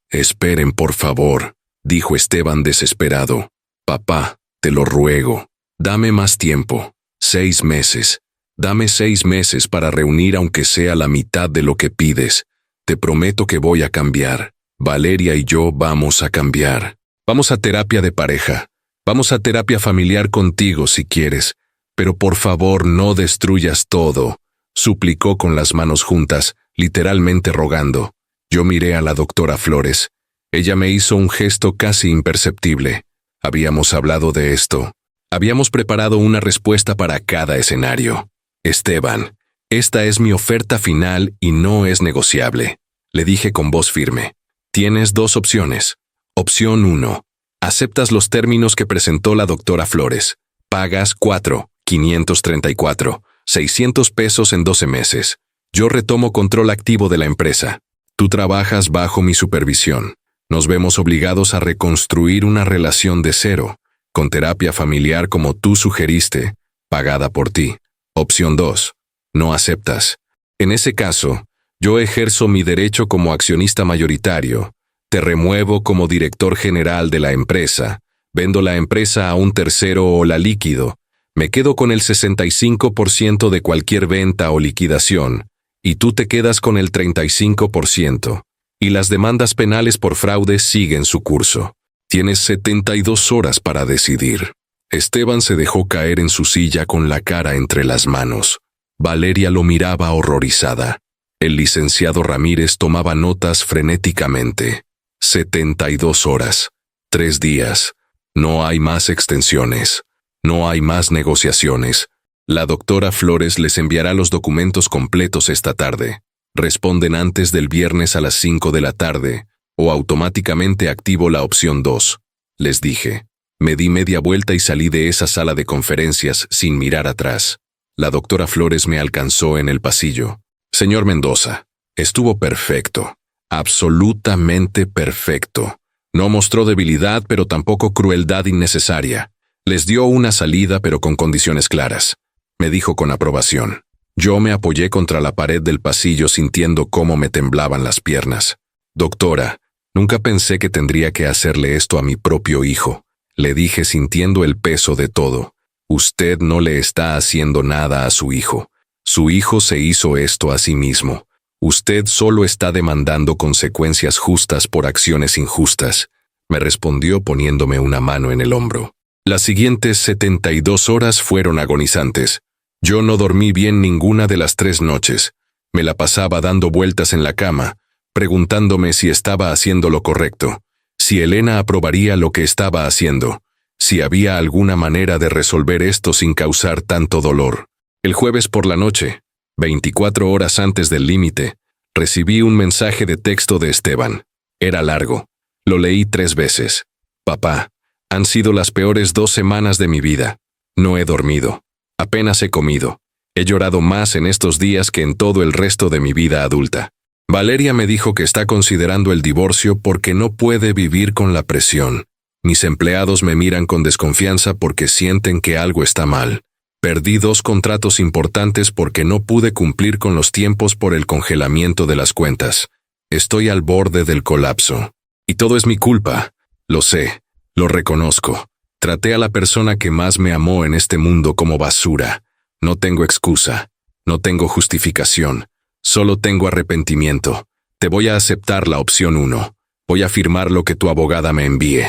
por favor, dijo Esteban desesperado. Papá, te lo ruego, dame más tiempo, 6 meses. Dame 6 meses para reunir aunque sea la mitad de lo que pides. Te prometo que voy a cambiar. Valeria y yo vamos a cambiar. Vamos a terapia de pareja. Vamos a terapia familiar contigo si quieres. Pero por favor no destruyas todo, suplicó con las manos juntas, literalmente rogando. Yo miré a la doctora Flores. Ella me hizo un gesto casi imperceptible. Habíamos hablado de esto. Habíamos preparado una respuesta para cada escenario. Esteban, esta es mi oferta final y no es negociable, le dije con voz firme. Tienes 2 opciones. Opción 1. Aceptas los términos que presentó la doctora Flores. Pagas 4,534, 600 pesos en 12 meses. Yo retomo control activo de la empresa. Tú trabajas bajo mi supervisión. Nos vemos obligados a reconstruir una relación de cero, con terapia familiar como tú sugeriste, pagada por ti. Opción 2. No aceptas. En ese caso, yo ejerzo mi derecho como accionista mayoritario, te remuevo como director general de la empresa, vendo la empresa a un tercero o la liquido, me quedo con el 65% de cualquier venta o liquidación, y tú te quedas con el 35%, y las demandas penales por fraude siguen su curso. Tienes 72 horas para decidir. Esteban se dejó caer en su silla con la cara entre las manos. Valeria lo miraba horrorizada. El licenciado Ramírez tomaba notas frenéticamente. 72 horas. 3 días. No hay más extensiones. No hay más negociaciones. La doctora Flores les enviará los documentos completos esta tarde. Responden antes del viernes a las 5 de la tarde, o automáticamente activo la opción 2. Les dije. Me di media vuelta y salí de esa sala de conferencias sin mirar atrás. La doctora Flores me alcanzó en el pasillo. Señor Mendoza, estuvo perfecto. Absolutamente perfecto. No mostró debilidad, pero tampoco crueldad innecesaria. Les dio una salida, pero con condiciones claras. Me dijo con aprobación. Yo me apoyé contra la pared del pasillo sintiendo cómo me temblaban las piernas. Doctora, nunca pensé que tendría que hacerle esto a mi propio hijo. Le dije sintiendo el peso de todo. Usted no le está haciendo nada a su hijo. Su hijo se hizo esto a sí mismo. Usted solo está demandando consecuencias justas por acciones injustas, me respondió poniéndome una mano en el hombro. Las siguientes 72 horas fueron agonizantes. Yo no dormí bien ninguna de las 3 noches. Me la pasaba dando vueltas en la cama, preguntándome si estaba haciendo lo correcto, si Elena aprobaría lo que estaba haciendo, si había alguna manera de resolver esto sin causar tanto dolor. El jueves por la noche, 24 horas antes del límite, recibí un mensaje de texto de Esteban. Era largo. Lo leí 3 veces. Papá, han sido las peores 2 semanas de mi vida. No he dormido. Apenas he comido. He llorado más en estos días que en todo el resto de mi vida adulta. Valeria me dijo que está considerando el divorcio porque no puede vivir con la presión. Mis empleados me miran con desconfianza porque sienten que algo está mal. Perdí 2 contratos importantes porque no pude cumplir con los tiempos por el congelamiento de las cuentas. Estoy al borde del colapso. Y todo es mi culpa. Lo sé, lo reconozco. Traté a la persona que más me amó en este mundo como basura. No tengo excusa. No tengo justificación. Solo tengo arrepentimiento. Te voy a aceptar la opción 1. Voy a firmar lo que tu abogada me envíe.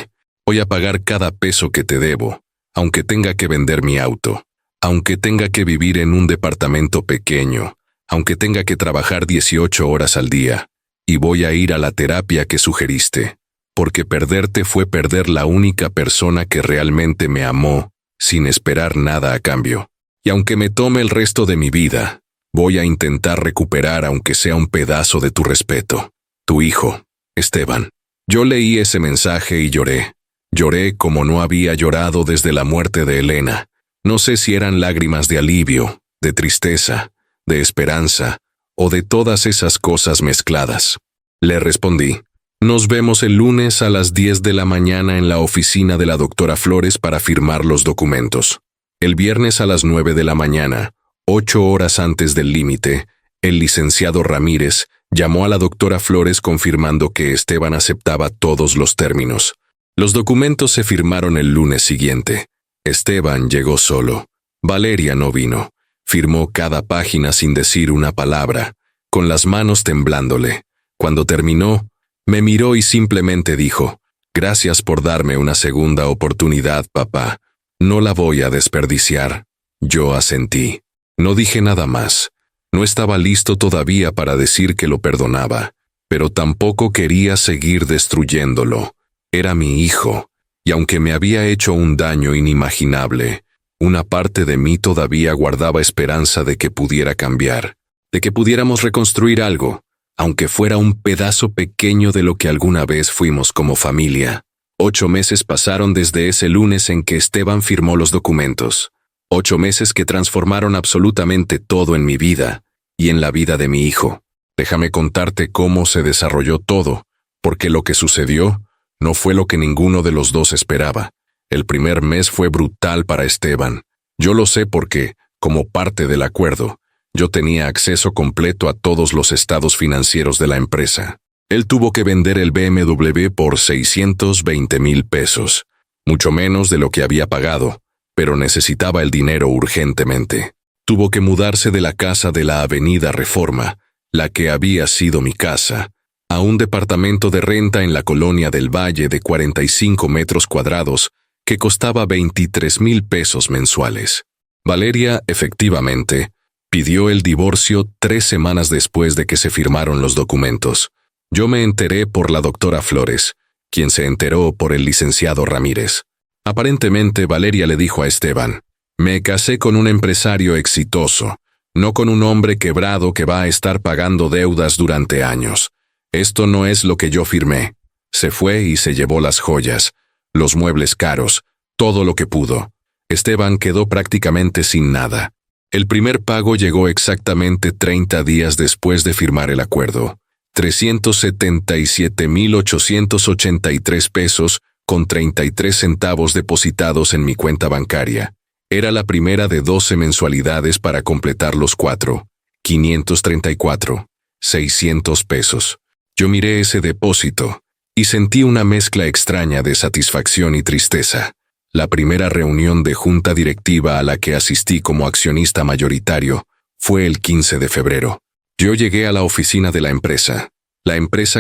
Voy a pagar cada peso que te debo, aunque tenga que vender mi auto, aunque tenga que vivir en un departamento pequeño, aunque tenga que trabajar 18 horas al día. Y voy a ir a la terapia que sugeriste, porque perderte fue perder la única persona que realmente me amó, sin esperar nada a cambio. Y aunque me tome el resto de mi vida, voy a intentar recuperar aunque sea un pedazo de tu respeto. Tu hijo, Esteban. Yo leí ese mensaje y lloré. Lloré como no había llorado desde la muerte de Elena. No sé si eran lágrimas de alivio, de tristeza, de esperanza, o de todas esas cosas mezcladas. Le respondí, nos vemos el lunes a las 10 de la mañana en la oficina de la doctora Flores para firmar los documentos. El viernes a las 9 de la mañana, 8 horas antes del límite, el licenciado Ramírez llamó a la doctora Flores confirmando que Esteban aceptaba todos los términos. Los documentos se firmaron el lunes siguiente. Esteban llegó solo. Valeria no vino. Firmó cada página sin decir una palabra, con las manos temblándole. Cuando terminó, me miró y simplemente dijo, «Gracias por darme una segunda oportunidad, papá. No la voy a desperdiciar». Yo asentí. No dije nada más. No estaba listo todavía para decir que lo perdonaba, pero tampoco quería seguir destruyéndolo. Era mi hijo, y aunque me había hecho un daño inimaginable, una parte de mí todavía guardaba esperanza de que pudiera cambiar, de que pudiéramos reconstruir algo, aunque fuera un pedazo pequeño de lo que alguna vez fuimos como familia. 8 meses pasaron desde ese lunes en que Esteban firmó los documentos. 8 meses que transformaron absolutamente todo en mi vida y en la vida de mi hijo. Déjame contarte cómo se desarrolló todo, porque lo que sucedió no fue lo que ninguno de los dos esperaba. El primer mes fue brutal para Esteban. Yo lo sé porque, como parte del acuerdo, yo tenía acceso completo a todos los estados financieros de la empresa. Él tuvo que vender el BMW por 620,000 pesos, mucho menos de lo que había pagado, pero necesitaba el dinero urgentemente. Tuvo que mudarse de la casa de la Avenida Reforma, la que había sido mi casa, a un departamento de renta en la colonia del Valle de 45 metros cuadrados que costaba 23,000 pesos mensuales. Valeria, efectivamente, pidió el divorcio 3 semanas después de que se firmaron los documentos. Yo me enteré por la doctora Flores, quien se enteró por el licenciado Ramírez. Aparentemente, Valeria le dijo a Esteban, «Me casé con un empresario exitoso, no con un hombre quebrado que va a estar pagando deudas durante años. Esto no es lo que yo firmé». Se fue y se llevó las joyas, los muebles caros, todo lo que pudo. Esteban quedó prácticamente sin nada. El primer pago llegó exactamente 30 días después de firmar el acuerdo. 377,883 pesos con 33 centavos depositados en mi cuenta bancaria. Era la primera de 12 mensualidades para completar los 4. 534. 600 pesos. Yo miré ese depósito y sentí una mezcla extraña de satisfacción y tristeza. La primera reunión de junta directiva a la que asistí como accionista mayoritario fue el 15 de febrero. Yo llegué a la oficina de la empresa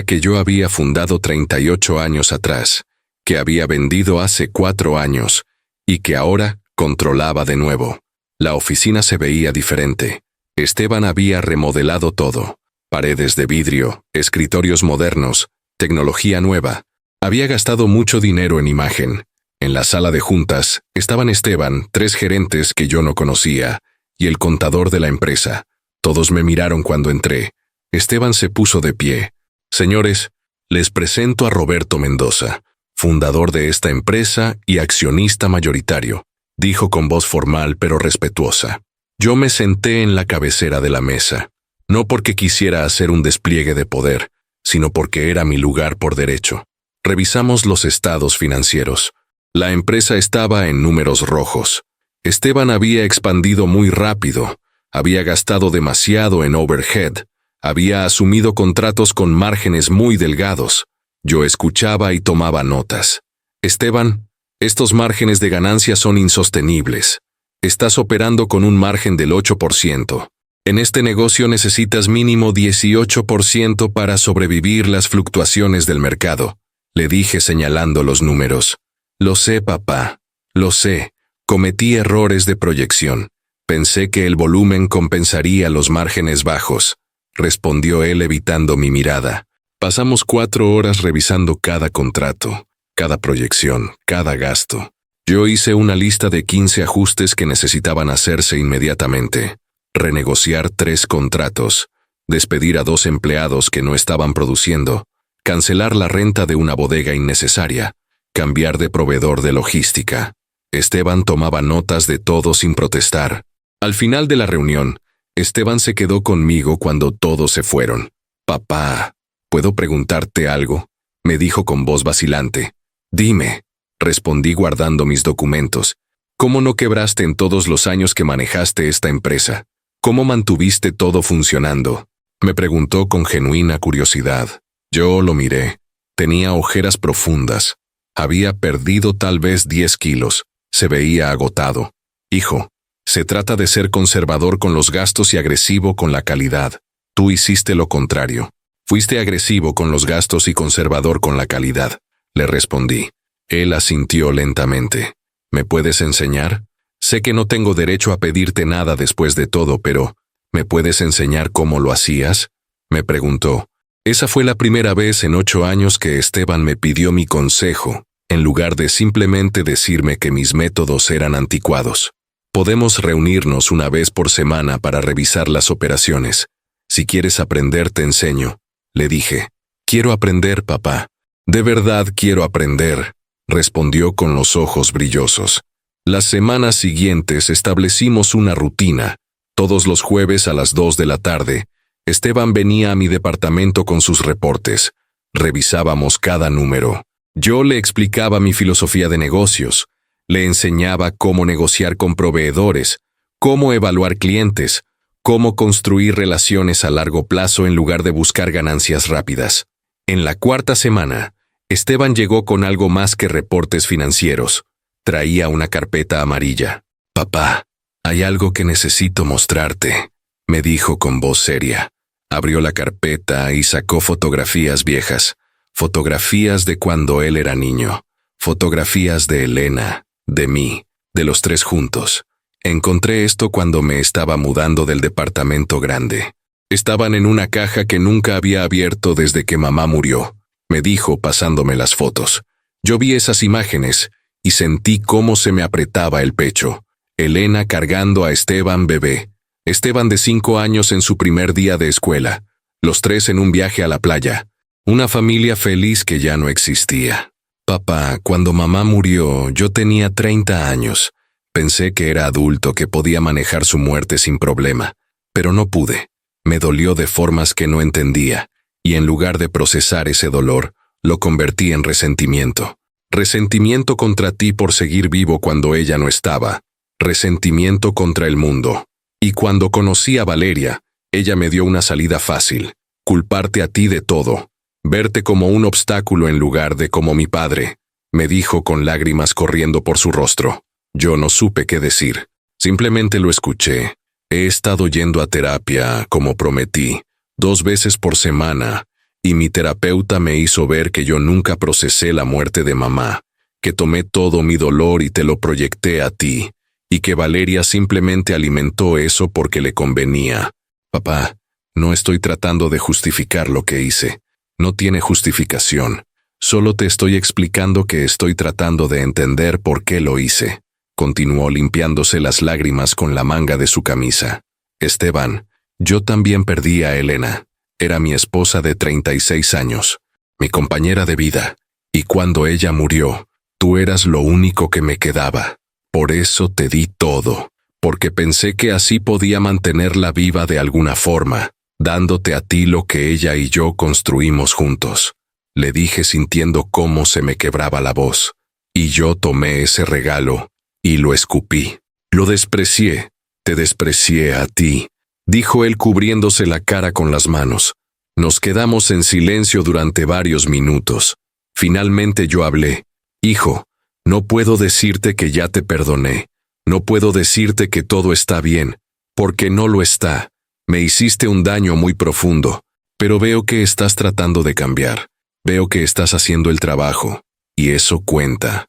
que yo había fundado 38 años atrás, que había vendido hace 4 años y que ahora controlaba de nuevo. La oficina se veía diferente. Esteban había remodelado todo. Paredes de vidrio, escritorios modernos, tecnología nueva. Había gastado mucho dinero en imagen. En la sala de juntas estaban Esteban, 3 gerentes que yo no conocía, y el contador de la empresa. Todos me miraron cuando entré. Esteban se puso de pie. «Señores, les presento a Roberto Mendoza, fundador de esta empresa y accionista mayoritario, dijo con voz formal pero respetuosa. Yo me senté en la cabecera de la mesa, no porque quisiera hacer un despliegue de poder, sino porque era mi lugar por derecho. Revisamos los estados financieros. La empresa estaba en números rojos. Esteban había expandido muy rápido, había gastado demasiado en overhead, había asumido contratos con márgenes muy delgados. Yo escuchaba y tomaba notas. Esteban, estos márgenes de ganancia son insostenibles. Estás operando con un margen del 8%. En este negocio necesitas mínimo 18% para sobrevivir las fluctuaciones del mercado, le dije señalando los números. Lo sé, papá, lo sé. Cometí errores de proyección. Pensé que el volumen compensaría los márgenes bajos, respondió él evitando mi mirada. Pasamos 4 horas revisando cada contrato, cada proyección, cada gasto. Yo hice una lista de 15 ajustes que necesitaban hacerse inmediatamente. Renegociar 3 contratos, despedir a 2 empleados que no estaban produciendo, cancelar la renta de una bodega innecesaria, cambiar de proveedor de logística. Esteban tomaba notas de todo sin protestar. Al final de la reunión, Esteban se quedó conmigo cuando todos se fueron. Papá, ¿puedo preguntarte algo?, me dijo con voz vacilante. Dime, respondí guardando mis documentos. ¿Cómo no quebraste en todos los años que manejaste esta empresa? ¿Cómo mantuviste todo funcionando?, me preguntó con genuina curiosidad. Yo lo miré. Tenía ojeras profundas. Había perdido tal vez 10 kilos. Se veía agotado. Hijo, se trata de ser conservador con los gastos y agresivo con la calidad. Tú hiciste lo contrario. Fuiste agresivo con los gastos y conservador con la calidad, le respondí. Él asintió lentamente. ¿Me puedes enseñar? Sé que no tengo derecho a pedirte nada después de todo, pero ¿me puedes enseñar cómo lo hacías?, me preguntó. Esa fue la primera vez en 8 años que Esteban me pidió mi consejo, en lugar de simplemente decirme que mis métodos eran anticuados. Podemos reunirnos una vez por semana para revisar las operaciones. Si quieres aprender, te enseño, le dije. Quiero aprender, papá. De verdad quiero aprender, respondió con los ojos brillosos. Las semanas siguientes establecimos una rutina. Todos los jueves a las 2 de la tarde, Esteban venía a mi departamento con sus reportes. Revisábamos cada número. Yo le explicaba mi filosofía de negocios. Le enseñaba cómo negociar con proveedores, cómo evaluar clientes, cómo construir relaciones a largo plazo en lugar de buscar ganancias rápidas. En la 4ª semana, Esteban llegó con algo más que reportes financieros. Traía una carpeta amarilla. Papá, hay algo que necesito mostrarte, me dijo con voz seria. Abrió la carpeta y sacó fotografías viejas, fotografías de cuando él era niño, fotografías de Elena, de mí, de los 3 juntos. Encontré esto cuando me estaba mudando del departamento grande. Estaban en una caja que nunca había abierto desde que mamá murió, me dijo pasándome las fotos. Yo vi esas imágenes y sentí cómo se me apretaba el pecho. Elena cargando a Esteban bebé. Esteban de 5 años en su primer día de escuela. Los 3 en un viaje a la playa. Una familia feliz que ya no existía. Papá, cuando mamá murió, yo tenía 30 años. Pensé que era adulto, que podía manejar su muerte sin problema. Pero no pude. Me dolió de formas que no entendía. Y en lugar de procesar ese dolor, lo convertí en resentimiento. Resentimiento contra ti por seguir vivo cuando ella no estaba. Resentimiento contra el mundo. Y cuando conocí a Valeria, ella me dio una salida fácil. Culparte a ti de todo. Verte como un obstáculo en lugar de como mi padre, me dijo con lágrimas corriendo por su rostro. Yo no supe qué decir. Simplemente lo escuché. He estado yendo a terapia, como prometí, 2 veces por semana, y mi terapeuta me hizo ver que yo nunca procesé la muerte de mamá, que tomé todo mi dolor y te lo proyecté a ti, y que Valeria simplemente alimentó eso porque le convenía. Papá, no estoy tratando de justificar lo que hice. No tiene justificación. Solo te estoy explicando que estoy tratando de entender por qué lo hice. Continuó limpiándose las lágrimas con la manga de su camisa. Esteban, yo también perdí a Elena. Era mi esposa de 36 años, mi compañera de vida, Y cuando ella murió, tú eras lo único que me quedaba. Por eso te di todo, porque pensé que así podía mantenerla viva de alguna forma, dándote a ti lo que ella y yo construimos juntos. Le dije sintiendo cómo se me quebraba la voz. Y yo tomé ese regalo y lo escupí. Lo desprecié, te desprecié a ti, dijo él cubriéndose la cara con las manos. Nos quedamos en silencio durante varios minutos. Finalmente yo hablé. Hijo, no puedo decirte que ya te perdoné. No puedo decirte que todo está bien, porque no lo está. Me hiciste un daño muy profundo, pero veo que estás tratando de cambiar. Veo que estás haciendo el trabajo, y eso cuenta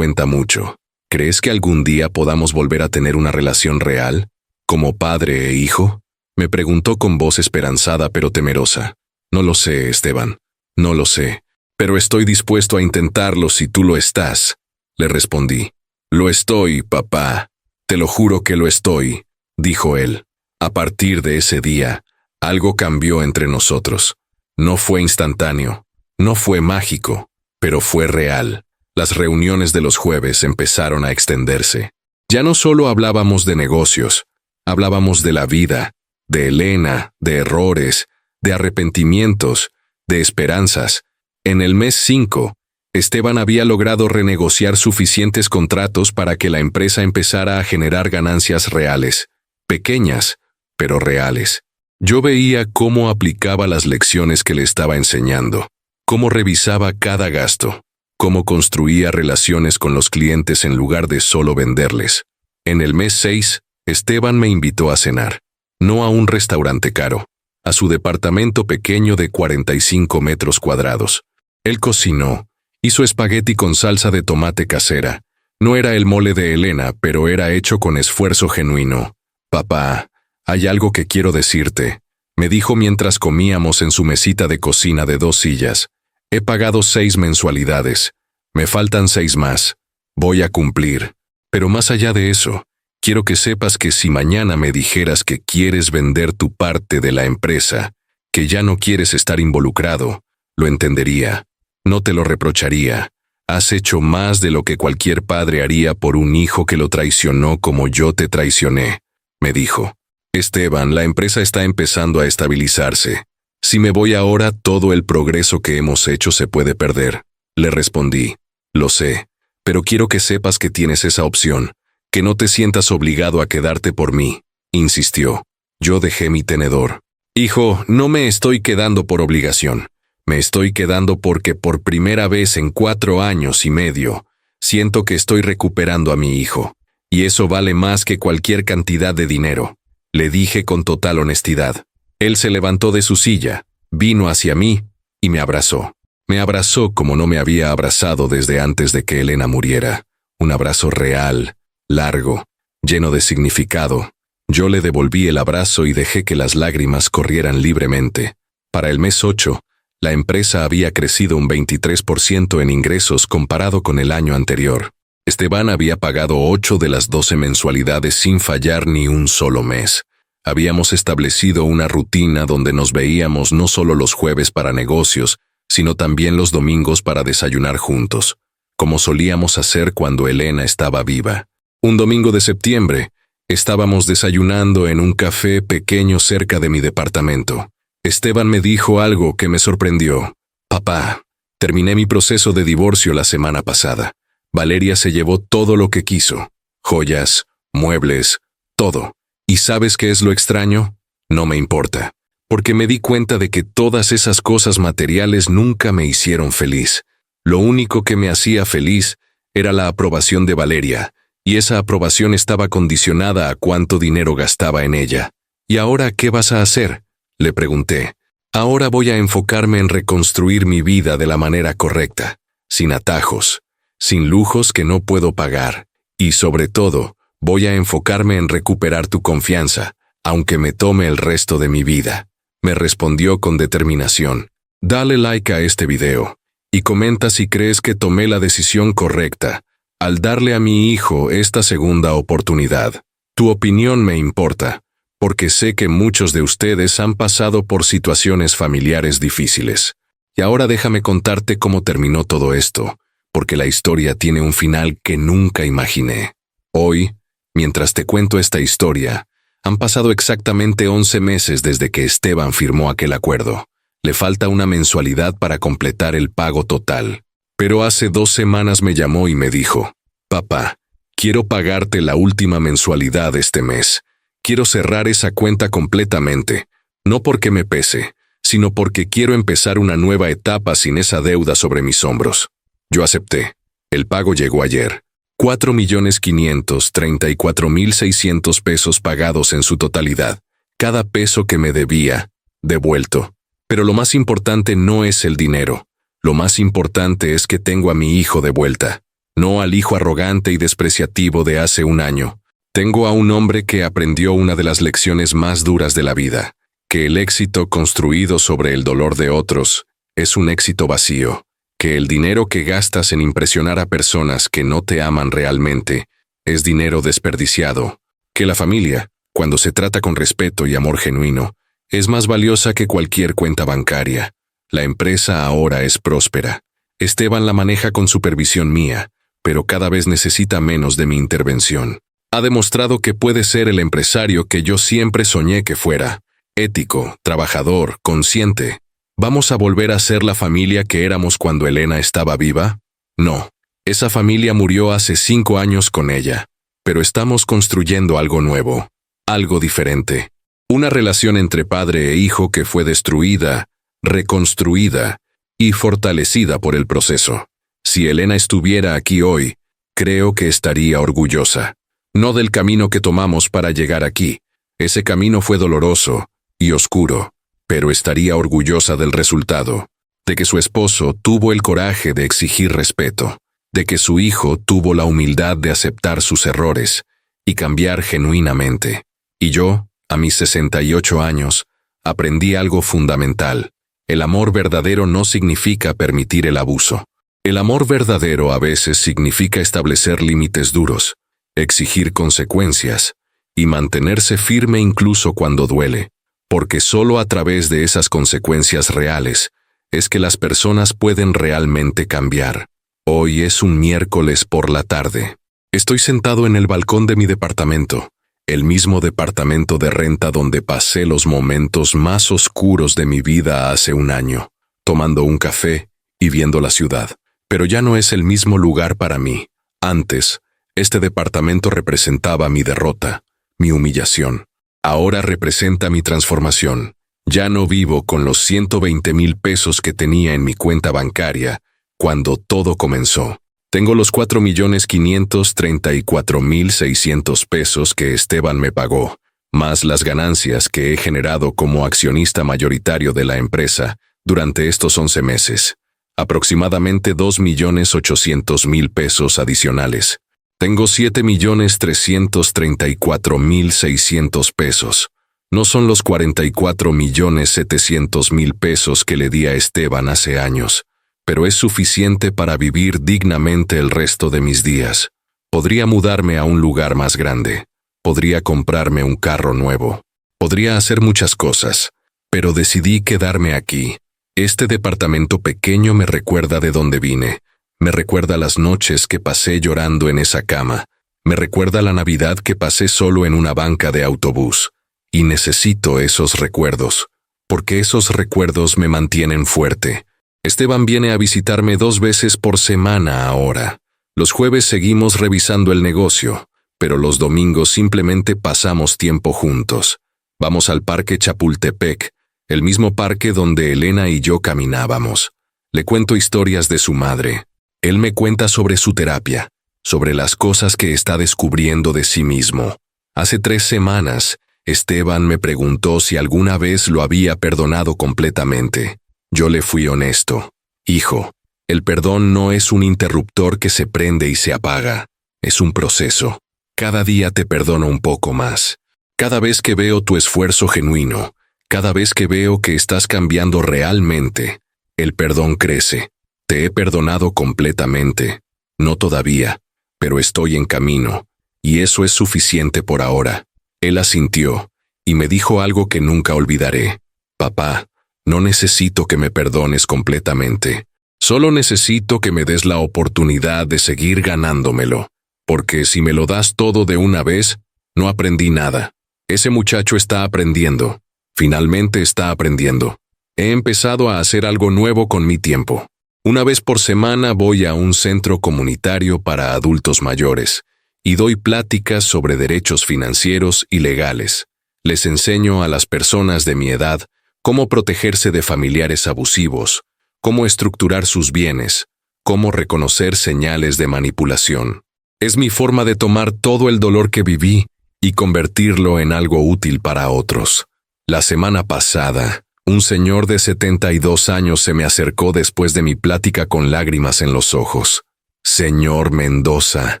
mucho. ¿Crees que algún día podamos volver a tener una relación real, como padre e hijo? Me preguntó con voz esperanzada pero temerosa. No lo sé, Esteban, no lo sé, pero estoy dispuesto a intentarlo si tú lo estás, le respondí. Lo estoy, papá, te lo juro que lo estoy, dijo él. A partir de ese día, algo cambió entre nosotros. No fue instantáneo, no fue mágico, pero fue real. Las reuniones de los jueves empezaron a extenderse. Ya no solo hablábamos de negocios, hablábamos de la vida, de Elena, de errores, de arrepentimientos, de esperanzas. En el mes 5, Esteban había logrado renegociar suficientes contratos para que la empresa empezara a generar ganancias reales, pequeñas, pero reales. Yo veía cómo aplicaba las lecciones que le estaba enseñando, cómo revisaba cada gasto, cómo construía relaciones con los clientes en lugar de solo venderles. En el mes 6, Esteban me invitó a cenar, no a un restaurante caro, a su departamento pequeño de 45 metros cuadrados. Él cocinó, hizo espagueti con salsa de tomate casera. No era el mole de Elena, pero era hecho con esfuerzo genuino. Papá, hay algo que quiero decirte, me dijo mientras comíamos en su mesita de cocina de 2 sillas. He pagado 6 mensualidades. Me faltan 6 más. Voy a cumplir. Pero más allá de eso, quiero que sepas que si mañana me dijeras que quieres vender tu parte de la empresa, que ya no quieres estar involucrado, lo entendería. No te lo reprocharía. Has hecho más de lo que cualquier padre haría por un hijo que lo traicionó como yo te traicioné, me dijo. Esteban, la empresa está empezando a estabilizarse. Si me voy ahora, todo el progreso que hemos hecho se puede perder. Le respondí. Lo sé, pero quiero que sepas que tienes esa opción, que no te sientas obligado a quedarte por mí, insistió. Yo dejé mi tenedor. Hijo, no me estoy quedando por obligación. Me estoy quedando porque por primera vez en 4 años y medio, siento que estoy recuperando a mi hijo, y eso vale más que cualquier cantidad de dinero. Le dije con total honestidad. Él se levantó de su silla, vino hacia mí y me abrazó. Me abrazó como no me había abrazado desde antes de que Elena muriera. Un abrazo real, largo, lleno de significado. Yo le devolví el abrazo y dejé que las lágrimas corrieran libremente. Para el mes 8, la empresa había crecido un 23% en ingresos comparado con el año anterior. Esteban había pagado 8 de las 12 mensualidades sin fallar ni un solo mes. Habíamos establecido una rutina donde nos veíamos no solo los jueves para negocios, sino también los domingos para desayunar juntos, como solíamos hacer cuando Elena estaba viva. Un domingo de septiembre, estábamos desayunando en un café pequeño cerca de mi departamento. Esteban me dijo algo que me sorprendió. Papá, terminé mi proceso de divorcio la semana pasada. Valeria se llevó todo lo que quiso. Joyas, muebles, todo. ¿Y sabes qué es lo extraño? No me importa, porque me di cuenta de que todas esas cosas materiales nunca me hicieron feliz. Lo único que me hacía feliz era la aprobación de Valeria, y esa aprobación estaba condicionada a cuánto dinero gastaba en ella. ¿Y ahora qué vas a hacer?, le pregunté. Ahora voy a enfocarme en reconstruir mi vida de la manera correcta, sin atajos, sin lujos que no puedo pagar, y sobre todo, voy a enfocarme en recuperar tu confianza, aunque me tome el resto de mi vida, me respondió con determinación. Dale like a este video, y comenta si crees que tomé la decisión correcta, al darle a mi hijo esta segunda oportunidad. Tu opinión me importa, porque sé que muchos de ustedes han pasado por situaciones familiares difíciles. Y ahora déjame contarte cómo terminó todo esto, porque la historia tiene un final que nunca imaginé. Hoy, mientras te cuento esta historia, han pasado exactamente 11 meses desde que Esteban firmó aquel acuerdo. Le falta una mensualidad para completar el pago total. Pero hace 2 semanas me llamó y me dijo: «Papá, quiero pagarte la última mensualidad este mes. Quiero cerrar esa cuenta completamente, no porque me pese, sino porque quiero empezar una nueva etapa sin esa deuda sobre mis hombros». Yo acepté. El pago llegó ayer. 4.534.600 pesos pagados en su totalidad. Cada peso que me debía, devuelto. Pero lo más importante no es el dinero. Lo más importante es que tengo a mi hijo de vuelta. No al hijo arrogante y despreciativo de hace un año. Tengo a un hombre que aprendió una de las lecciones más duras de la vida, que el éxito construido sobre el dolor de otros es un éxito vacío, que el dinero que gastas en impresionar a personas que no te aman realmente es dinero desperdiciado, que la familia, cuando se trata con respeto y amor genuino, es más valiosa que cualquier cuenta bancaria. La empresa ahora es próspera. Esteban la maneja con supervisión mía, pero cada vez necesita menos de mi intervención. Ha demostrado que puede ser el empresario que yo siempre soñé que fuera. Ético, trabajador, consciente. ¿Vamos a volver a ser la familia que éramos cuando Elena estaba viva? No. Esa familia murió hace 5 años con ella. Pero estamos construyendo algo nuevo. Algo diferente. Una relación entre padre e hijo que fue destruida, reconstruida y fortalecida por el proceso. Si Elena estuviera aquí hoy, creo que estaría orgullosa. No del camino que tomamos para llegar aquí. Ese camino fue doloroso y oscuro, pero estaría orgullosa del resultado, de que su esposo tuvo el coraje de exigir respeto, de que su hijo tuvo la humildad de aceptar sus errores y cambiar genuinamente. Y yo, a mis 68 años, aprendí algo fundamental. El amor verdadero no significa permitir el abuso. El amor verdadero a veces significa establecer límites duros, exigir consecuencias y mantenerse firme incluso cuando duele, porque solo a través de esas consecuencias reales es que las personas pueden realmente cambiar. Hoy es un miércoles por la tarde. Estoy sentado en el balcón de mi departamento, el mismo departamento de renta donde pasé los momentos más oscuros de mi vida hace un año, tomando un café y viendo la ciudad. Pero ya no es el mismo lugar para mí. Antes, este departamento representaba mi derrota, mi humillación. Ahora representa mi transformación. Ya no vivo con los 120,000 pesos que tenía en mi cuenta bancaria cuando todo comenzó. Tengo los 4.534.600 pesos que Esteban me pagó, más las ganancias que he generado como accionista mayoritario de la empresa durante estos 11 meses. Aproximadamente 2.800.000 pesos adicionales. Tengo 7.334.600 pesos. No son los 44.700.000 pesos que le di a Esteban hace años, pero es suficiente para vivir dignamente el resto de mis días. Podría mudarme a un lugar más grande. Podría comprarme un carro nuevo. Podría hacer muchas cosas, pero decidí quedarme aquí. Este departamento pequeño me recuerda de dónde vine. Me recuerda las noches que pasé llorando en esa cama. Me recuerda la Navidad que pasé solo en una banca de autobús. Y necesito esos recuerdos, porque esos recuerdos me mantienen fuerte. Esteban viene a visitarme 2 veces por semana ahora. Los jueves seguimos revisando el negocio, pero los domingos simplemente pasamos tiempo juntos. Vamos al Parque Chapultepec, el mismo parque donde Elena y yo caminábamos. Le cuento historias de su madre. Él me cuenta sobre su terapia, sobre las cosas que está descubriendo de sí mismo. Hace 3 semanas, Esteban me preguntó si alguna vez lo había perdonado completamente. Yo le fui honesto. Hijo, el perdón no es un interruptor que se prende y se apaga. Es un proceso. Cada día te perdono un poco más. Cada vez que veo tu esfuerzo genuino, cada vez que veo que estás cambiando realmente, el perdón crece. Te he perdonado completamente. No todavía, pero estoy en camino, y eso es suficiente por ahora. Él asintió, y me dijo algo que nunca olvidaré. Papá, No necesito que me perdones completamente. Solo necesito que me des la oportunidad de seguir ganándomelo. Porque si me lo das todo de una vez, no aprendí nada. Ese muchacho está aprendiendo. Finalmente está aprendiendo. He empezado a hacer algo nuevo con mi tiempo. Una vez por semana voy a un centro comunitario para adultos mayores y doy pláticas sobre derechos financieros y legales. Les enseño a las personas de mi edad cómo protegerse de familiares abusivos, cómo estructurar sus bienes, cómo reconocer señales de manipulación. Es mi forma de tomar todo el dolor que viví y convertirlo en algo útil para otros. La semana pasada, un señor de 72 años se me acercó después de mi plática con lágrimas en los ojos. Señor Mendoza,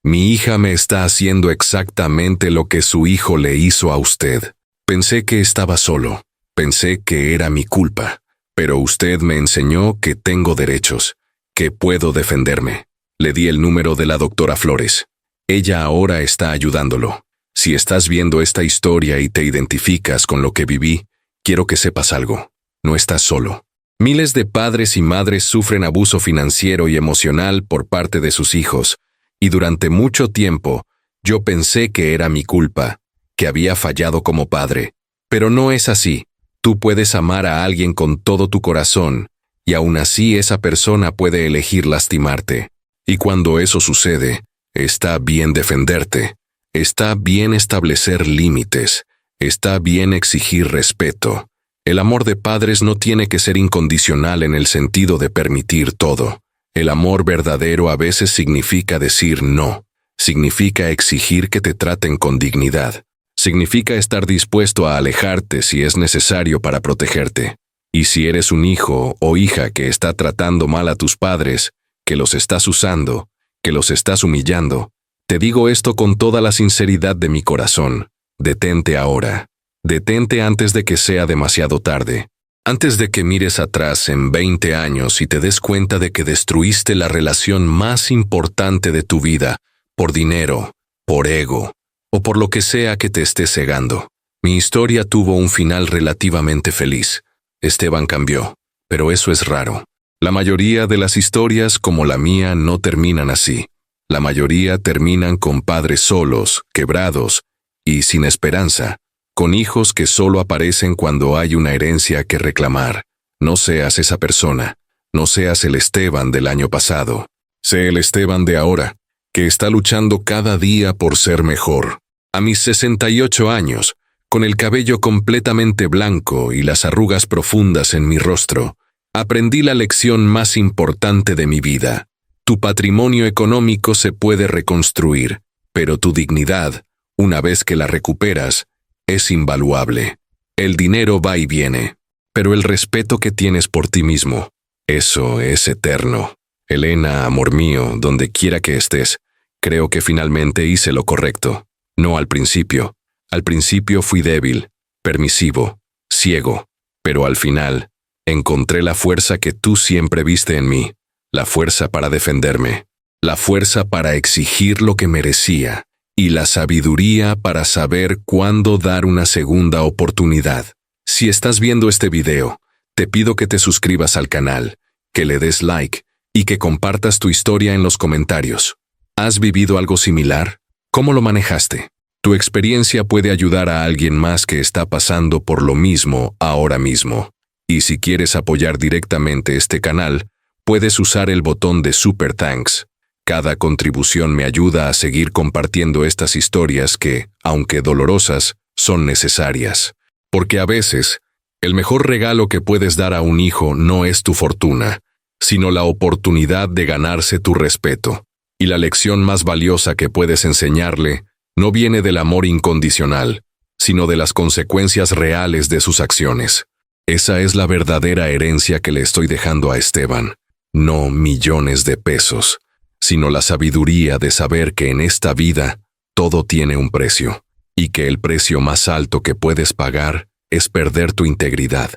mi hija me está haciendo exactamente lo que su hijo le hizo a usted. Pensé que estaba solo. Pensé que era mi culpa. Pero usted me enseñó que tengo derechos, que puedo defenderme. Le di el número de la doctora Flores. Ella ahora está ayudándolo. Si estás viendo esta historia y te identificas con lo que viví, quiero que sepas algo. No estás solo. Miles de padres y madres sufren abuso financiero y emocional por parte de sus hijos, y durante mucho tiempo yo pensé que era mi culpa, que había fallado como padre. Pero no es así. Tú puedes amar a alguien con todo tu corazón, y aún así esa persona puede elegir lastimarte. Y cuando eso sucede, está bien defenderte, está bien establecer límites, está bien exigir respeto. El amor de padres no tiene que ser incondicional en el sentido de permitir todo. El amor verdadero a veces significa decir no, significa exigir que te traten con dignidad. Significa estar dispuesto a alejarte si es necesario para protegerte. Y si eres un hijo o hija que está tratando mal a tus padres, que los estás usando, que los estás humillando, te digo esto con toda la sinceridad de mi corazón. Detente ahora. Detente antes de que sea demasiado tarde. Antes de que mires atrás en 20 años y te des cuenta de que destruiste la relación más importante de tu vida por dinero, por ego, o por lo que sea que te esté cegando. Mi historia tuvo un final relativamente feliz. Esteban cambió, pero eso es raro. La mayoría de las historias como la mía no terminan así. La mayoría terminan con padres solos, quebrados y sin esperanza, con hijos que solo aparecen cuando hay una herencia que reclamar. No seas esa persona. No seas el Esteban del año pasado. Sé el Esteban de ahora, que está luchando cada día por ser mejor. A mis 68 años, con el cabello completamente blanco y las arrugas profundas en mi rostro, aprendí la lección más importante de mi vida. Tu patrimonio económico se puede reconstruir, pero tu dignidad, una vez que la recuperas, es invaluable. El dinero va y viene, pero el respeto que tienes por ti mismo, eso es eterno. Elena, amor mío, donde quiera que estés, creo que finalmente hice lo correcto. No al principio. Al principio fui débil, permisivo, ciego, pero al final encontré la fuerza que tú siempre viste en mí, la fuerza para defenderme, la fuerza para exigir lo que merecía y la sabiduría para saber cuándo dar una segunda oportunidad. Si estás viendo este video, te pido que te suscribas al canal, que le des like y que compartas tu historia en los comentarios. ¿Has vivido algo similar? ¿Cómo lo manejaste? Tu experiencia puede ayudar a alguien más que está pasando por lo mismo ahora mismo. Y si quieres apoyar directamente este canal, puedes usar el botón de Super Thanks. Cada contribución me ayuda a seguir compartiendo estas historias que, aunque dolorosas, son necesarias. Porque a veces, el mejor regalo que puedes dar a un hijo no es tu fortuna, sino la oportunidad de ganarse tu respeto. Y la lección más valiosa que puedes enseñarle no viene del amor incondicional, sino de las consecuencias reales de sus acciones. Esa es la verdadera herencia que le estoy dejando a Esteban. No millones de pesos, sino la sabiduría de saber que en esta vida todo tiene un precio, y que el precio más alto que puedes pagar es perder tu integridad.